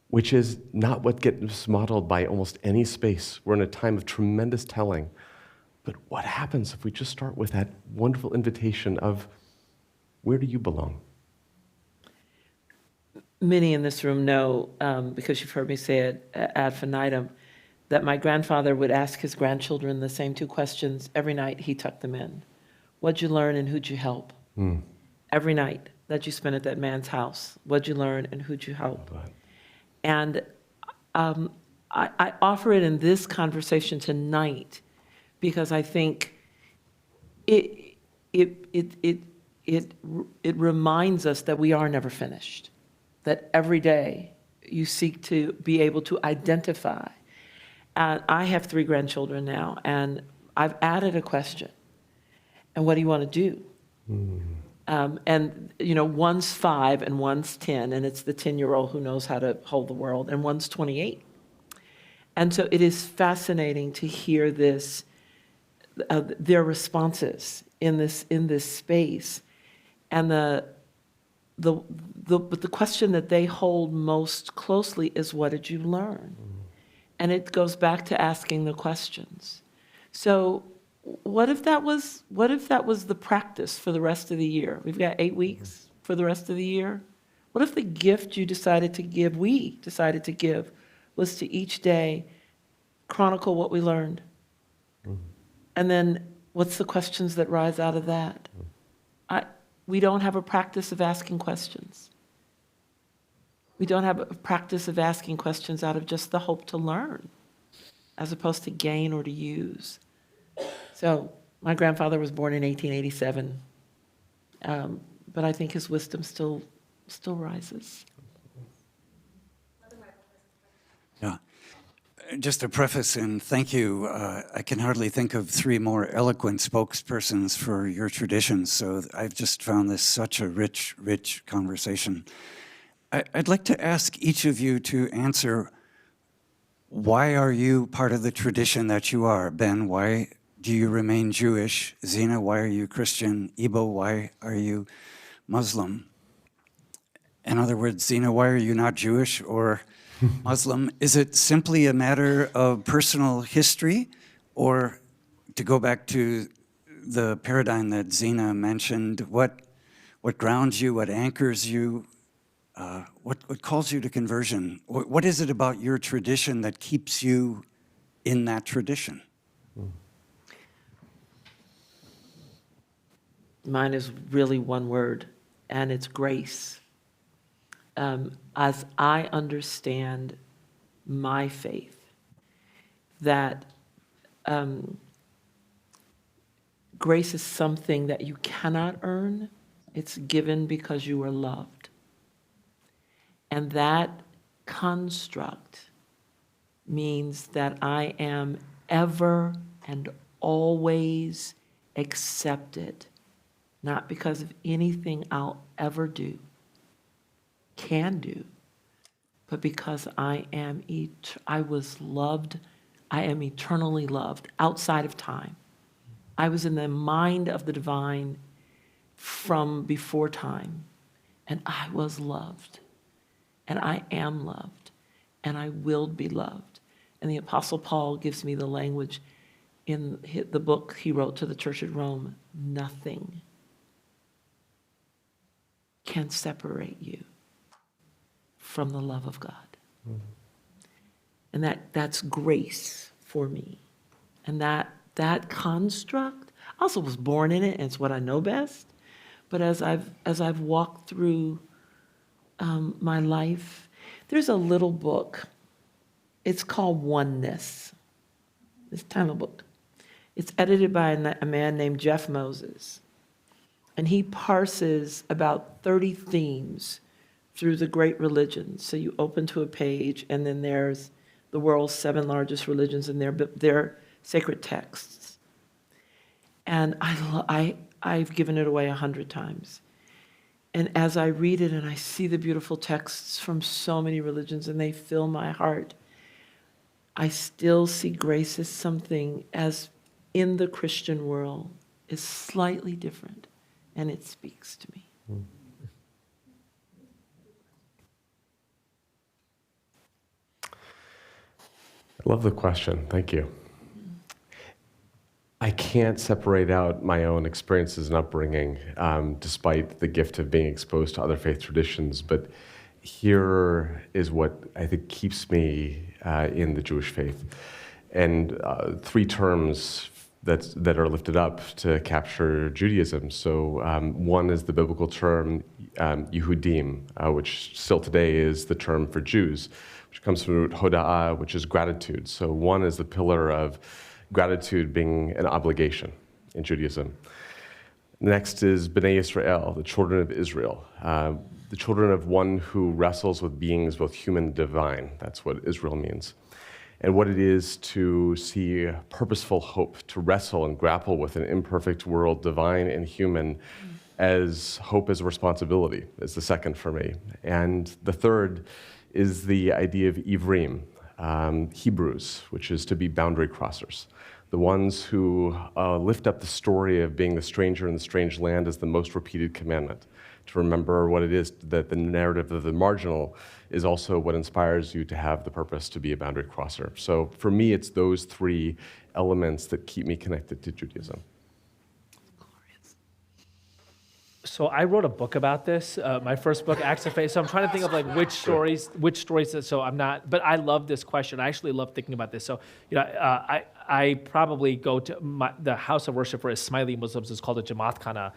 which is not what gets modeled by almost any space. We're in a time of tremendous telling. But what happens if we just start with that wonderful invitation of, where do you belong? Many in this room know, because you've heard me say it ad infinitum, that my grandfather would ask his grandchildren the same two questions every night he tucked them in. What'd you learn and who'd you help? Every night that you spent at that man's house, what'd you learn and who'd you help? And I offer it in this conversation tonight because I think it reminds us that we are never finished. That every day you seek to be able to identify. I have 3 grandchildren now, and I've added a question. And what do you want to do? And, one's 5 and one's 10, and it's the 10-year-old who knows how to hold the world, and one's 28. And so it is fascinating to hear this, their responses in this space. And but the question that they hold most closely is, what did you learn? And it goes back to asking the questions. So what if that was the practice for the rest of the year? We've got 8 weeks for the rest of the year. What if the gift we decided to give, was to each day chronicle what we learned? And then what's the questions that rise out of that? We don't have a practice of asking questions. We don't have a practice of asking questions out of just the hope to learn, as opposed to gain or to use. So my grandfather was born in 1887, but I think his wisdom still rises. Yeah. Just a preface, and thank you. I can hardly think of 3 more eloquent spokespersons for your traditions, so I've just found this such a rich, rich conversation. I'd like to ask each of you to answer, why are you part of the tradition that you are? Ben, why do you remain Jewish? Zena, why are you Christian? Eboo, why are you Muslim? In other words, Zena, why are you not Jewish or Muslim? Is it simply a matter of personal history? Or, to go back to the paradigm that Zena mentioned, what grounds you, what anchors you, what calls you to conversion? What is it about your tradition that keeps you in that tradition? Mine is really one word, and it's grace. As I understand my faith, that grace is something that you cannot earn. It's given because you are loved. And that construct means that I am ever and always accepted, not because of anything I'll ever do, can do, but because I was loved, I am eternally loved outside of time. I was in the mind of the divine from before time, and I was loved, and I am loved, and I will be loved. And the Apostle Paul gives me the language in the book he wrote to the church at Rome: nothing can separate you from the love of God. And that's grace for me. And that construct, I also was born in it, and it's what I know best. But as I've walked through my life, there's a little book It's called Oneness. This tiny little book. It's edited by a man named Jeff Moses. And he parses about 30 themes through the great religions. So you open to a page, and then there's the world's 7 largest religions and their sacred texts. And I've given it away 100 times. And as I read it and I see the beautiful texts from so many religions and they fill my heart, I still see grace as something, as in the Christian world, is slightly different, and it speaks to me. I love the question. Thank you. I can't separate out my own experiences and upbringing, despite the gift of being exposed to other faith traditions. But here is what I think keeps me in the Jewish faith. And 3 terms that are lifted up to capture Judaism. So one is the biblical term Yehudim, which still today is the term for Jews, which comes from the root hoda'ah, which is gratitude. So one is the pillar of gratitude being an obligation in Judaism. Next is Bnei Israel, the children of Israel, the children of one who wrestles with beings both human and divine. That's what Israel means. And what it is to see purposeful hope, to wrestle and grapple with an imperfect world, divine and human, as hope as a responsibility, is the second for me. And the third is the idea of Ivrim, Hebrews, which is to be boundary crossers. The ones who lift up the story of being the stranger in the strange land as the most repeated commandment, to remember what it is that the narrative of the marginal is also what inspires you to have the purpose to be a boundary crosser. So for me, it's those 3 elements that keep me connected to Judaism. So I wrote a book about this, my first book, Acts of Faith. So I'm trying to think of like which stories. So I'm not, but I love this question. I actually love thinking about this. So, I probably go to the house of worship for Ismaili Muslims is called a Jamaat Khana.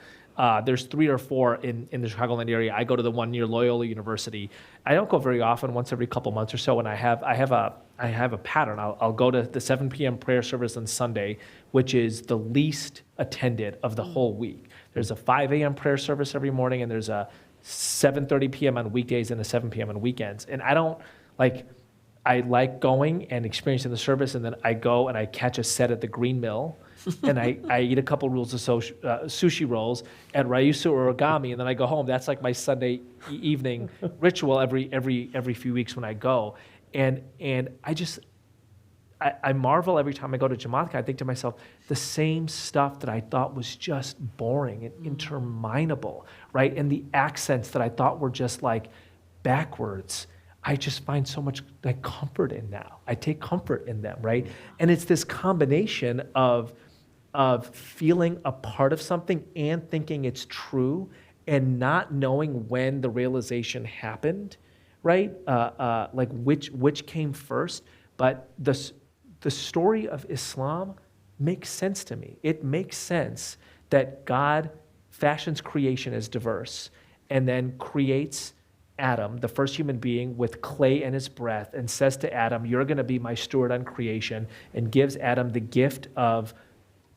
There's 3 or 4 in the Chicagoland area. I go to the one near Loyola University. I don't go very often, once every couple months or so, and I have a pattern. I'll go to the 7 p.m. prayer service on Sunday, which is the least attended of the whole week. There's a 5 a.m. prayer service every morning, and there's a 7:30 p.m. on weekdays and a 7 p.m. on weekends. And I like going and experiencing the service, and then I go and I catch a set at the Green Mill, and I eat a couple rolls of sushi rolls at Ryusu or Origami, and then I go home. That's like my Sunday evening ritual every few weeks when I go. And I marvel every time I go to Jamaat. I think to myself, the same stuff that I thought was just boring and interminable, right? And the accents that I thought were just like backwards, I just find so much like comfort in now. I take comfort in them, right? And it's this combination of feeling a part of something and thinking it's true and not knowing when the realization happened, right? Like which came first, but the story of Islam makes sense to me. It makes sense that God fashions creation as diverse and then creates Adam, the first human being, with clay and his breath, and says to Adam, you're going to be my steward on creation, and gives Adam the gift of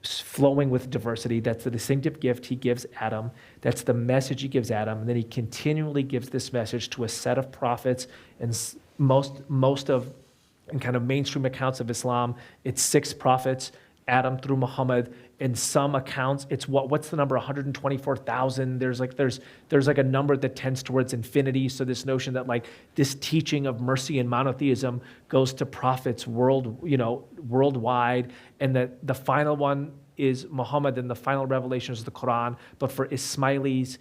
flowing with diversity. That's the distinctive gift he gives Adam. That's the message he gives Adam. And then he continually gives this message to a set of prophets, and most of, in kind of mainstream accounts of Islam, it's 6 prophets, Adam through Muhammad. In some accounts, it's what's the number? 124,000. There's like a number that tends towards infinity. So this notion that like this teaching of mercy and monotheism goes to prophets worldwide, and that the final one is Muhammad, and the final revelation is the Quran. But for Ismailis,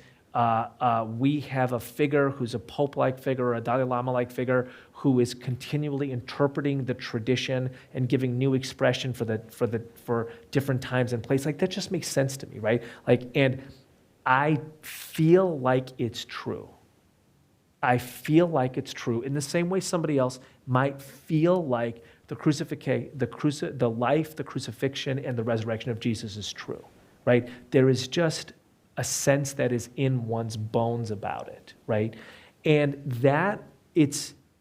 we have a figure who's a pope-like figure, or a Dalai Lama-like figure, who is continually interpreting the tradition and giving new expression for different times and places. Like that just makes sense to me, right? Like, and I feel like it's true. I feel like it's true in the same way somebody else might feel like the life, the crucifixion, and the resurrection of Jesus is true, right? There is just a sense that is in one's bones about it, right? And that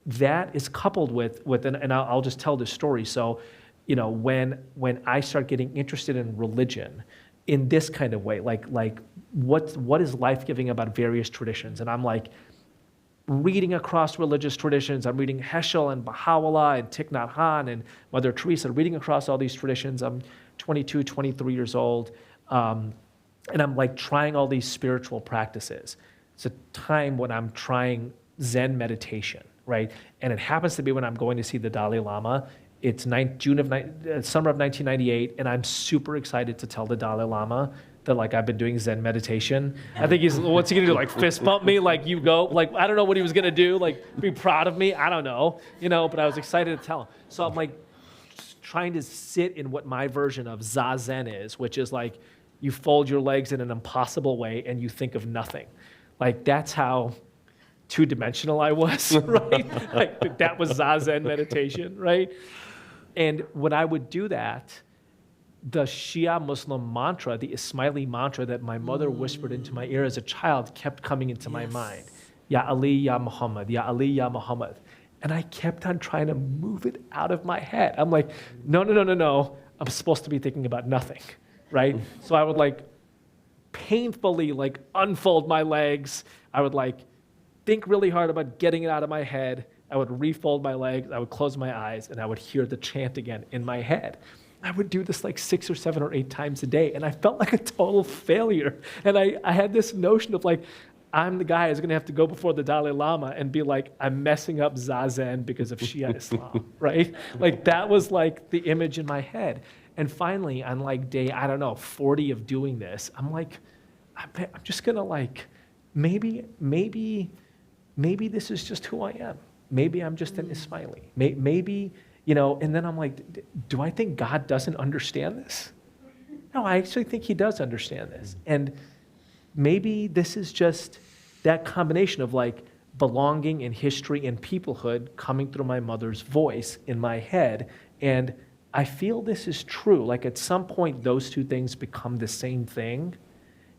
that is coupled with and I'll just tell this story. So, when I start getting interested in religion in this kind of way, like what is life-giving about various traditions, and I'm like reading across religious traditions. I'm reading Heschel and Baha'u'llah and Thich Nhat Hanh and Mother Teresa, reading across all these traditions. I'm 22, 23 years old, and I'm like trying all these spiritual practices. It's a time when I'm trying Zen meditation, right? And it happens to be when I'm going to see the Dalai Lama. It's summer of 1998, and I'm super excited to tell the Dalai Lama that like I've been doing Zen meditation. I think what's he gonna do? Like fist bump me? Like you go? Like I don't know what he was gonna do. Like be proud of me? I don't know. But I was excited to tell him. So I'm like trying to sit in what my version of Zazen is, which is like you fold your legs in an impossible way and you think of nothing. Like that's how two-dimensional I was, right? Like that was Zazen meditation, right? And when I would do that, the Shia Muslim mantra, the Ismaili mantra that my mother whispered into my ear as a child kept coming into my mind. Ya Ali, Ya Muhammad, Ya Ali, Ya Muhammad. And I kept on trying to move it out of my head. I'm like, no. I'm supposed to be thinking about nothing, right? So I would like painfully like unfold my legs. I would like think really hard about getting it out of my head. I would refold my legs. I would close my eyes and I would hear the chant again in my head. I would do this like 6 or 7 or 8 times a day, and I felt like a total failure. And I had this notion of like, I'm the guy who's going to have to go before the Dalai Lama and be like, I'm messing up Zazen because of Shia Islam, right? Like that was like the image in my head. And finally, on like day, 40 of doing this, I'm like, I'm just going to like, maybe this is just who I am. Maybe I'm just an Ismaili. Maybe, and then I'm like, do I think God doesn't understand this? No, I actually think he does understand this. And maybe this is just that combination of like belonging and history and peoplehood coming through my mother's voice in my head. And I feel this is true. Like at some point, those two things become the same thing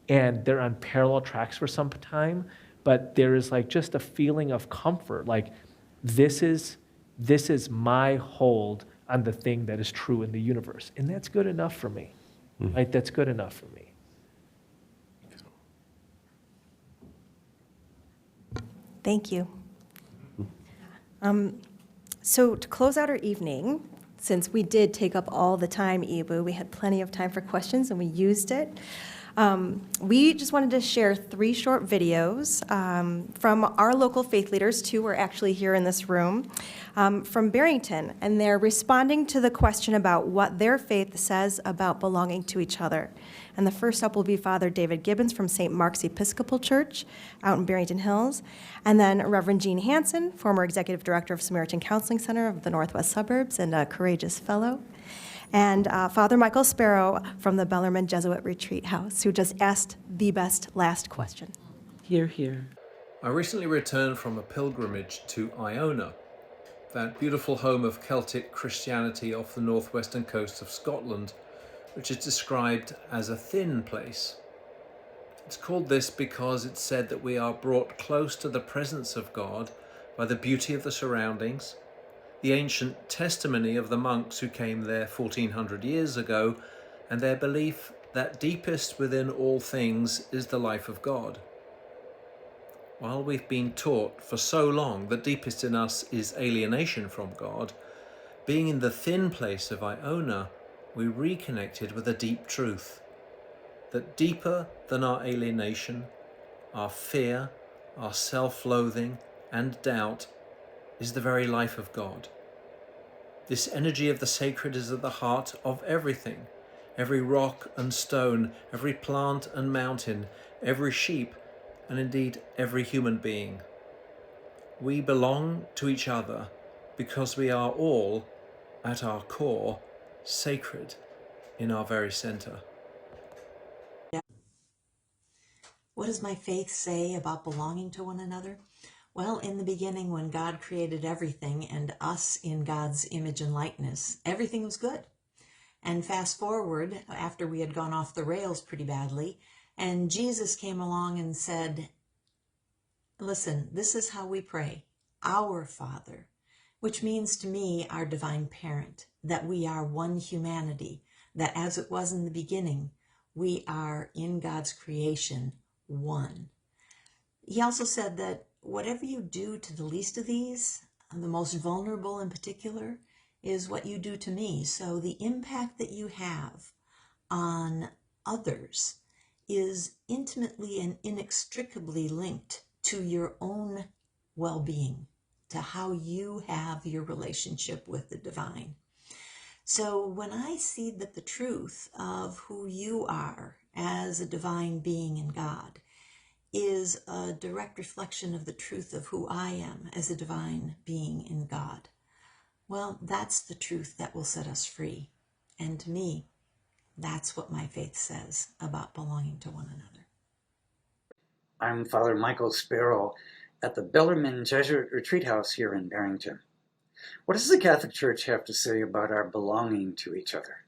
and they're on parallel tracks for some time, but there is like just a feeling of comfort. Like this is my hold on the thing that is true in the universe. And that's good enough for me. Right? That's good enough for me. Thank you. So to close out our evening, since we did take up all the time, Eboo, we had plenty of time for questions and we used it. We just wanted to share 3 short videos from our local faith leaders. 2 are actually here in this room from Barrington, and they're responding to the question about what their faith says about belonging to each other. And the first up will be Father David Gibbons from St. Mark's Episcopal Church out in Barrington Hills, and then Reverend Jean Hansen, former Executive Director of Samaritan Counseling Center of the Northwest Suburbs and a courageous fellow, and Father Michael Sparrow from the Bellarmine Jesuit Retreat House, who just asked the best last question. Hear, hear. I recently returned from a pilgrimage to Iona, that beautiful home of Celtic Christianity off the northwestern coast of Scotland, which is described as a thin place. It's called this because it's said that we are brought close to the presence of God by the beauty of the surroundings, the ancient testimony of the monks who came there 1400 years ago, and their belief that deepest within all things is the life of God. While we've been taught for so long that deepest in us is alienation from God, being in the thin place of Iona, we reconnected with a deep truth, that deeper than our alienation, our fear, our self-loathing and doubt is the very life of God. This energy of the sacred is at the heart of everything, every rock and stone, every plant and mountain, every sheep, and indeed every human being. We belong to each other because we are all, at our core, sacred in our very center. What does my faith say about belonging to one another? Well, in the beginning, when God created everything and us in God's image and likeness, everything was good. And fast forward, after we had gone off the rails pretty badly, and Jesus came along and said, listen, this is how we pray. our Father, which means to me our divine parent, that we are one humanity, that as it was in the beginning, we are in God's creation one. He also said that whatever you do to the least of these, the most vulnerable in particular, is what you do to me. So the impact that you have on others is intimately and inextricably linked to your own well-being, to how you have your relationship with the divine. So when I see that the truth of who you are as a divine being in God is a direct reflection of the truth of who I am as a divine being in God, well, that's the truth that will set us free. And to me, that's what my faith says about belonging to one another. I'm Father Michael Sparrow at the Bellarmine Jesuit Retreat House here in Barrington. What does the Catholic Church have to say about our belonging to each other?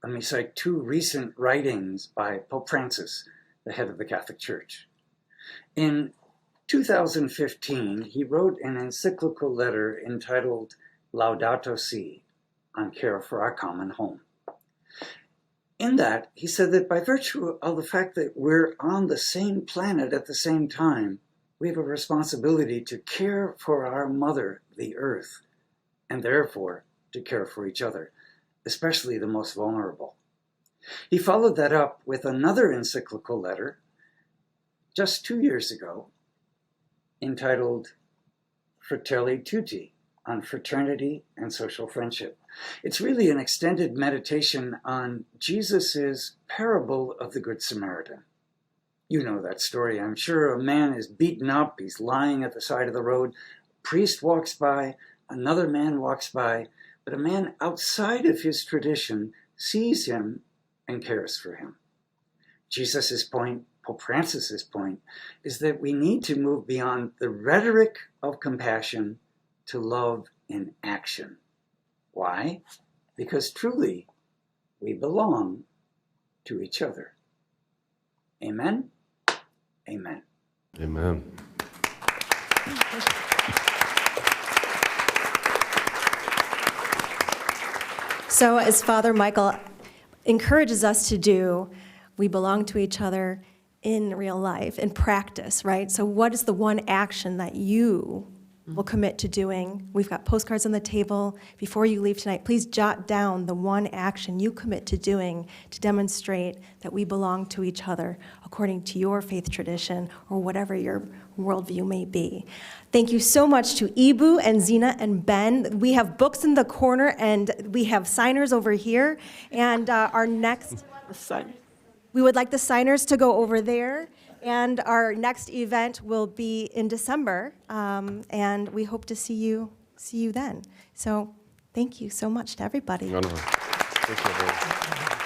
Let me cite two recent writings by Pope Francis, the head of the Catholic Church. In 2015, he wrote an encyclical letter entitled Laudato Si, on care for our common home. In that, he said that by virtue of the fact that we're on the same planet at the same time, we have a responsibility to care for our mother, the earth, and therefore to care for each other, especially the most vulnerable. He followed that up with another encyclical letter just 2 years ago, entitled Fratelli Tutti, on fraternity and social friendship. It's really an extended meditation on Jesus's parable of the Good Samaritan. You know that story, I'm sure. A man is beaten up, he's lying at the side of the road. A priest walks by, another man walks by, but a man outside of his tradition sees him and cares for him. Jesus's point, Pope Francis's point, is that we need to move beyond the rhetoric of compassion to love in action. Why? Because truly, we belong to each other. Amen? Amen. Amen. So as Father Michael encourages us to do, we belong to each other in real life, in practice, right? So what is the one action that you will commit to doing? We've got postcards on the table. Before you leave tonight, please jot down the one action you commit to doing to demonstrate that we belong to each other according to your faith tradition or whatever your worldview may be. Thank you so much to Eboo and Zena and Ben. We have books in the corner and we have signers over here. And our next, we would like the signers to go over there. And our next event will be in December, and we hope to see you then. So thank you so much to everybody. Thank you, everyone.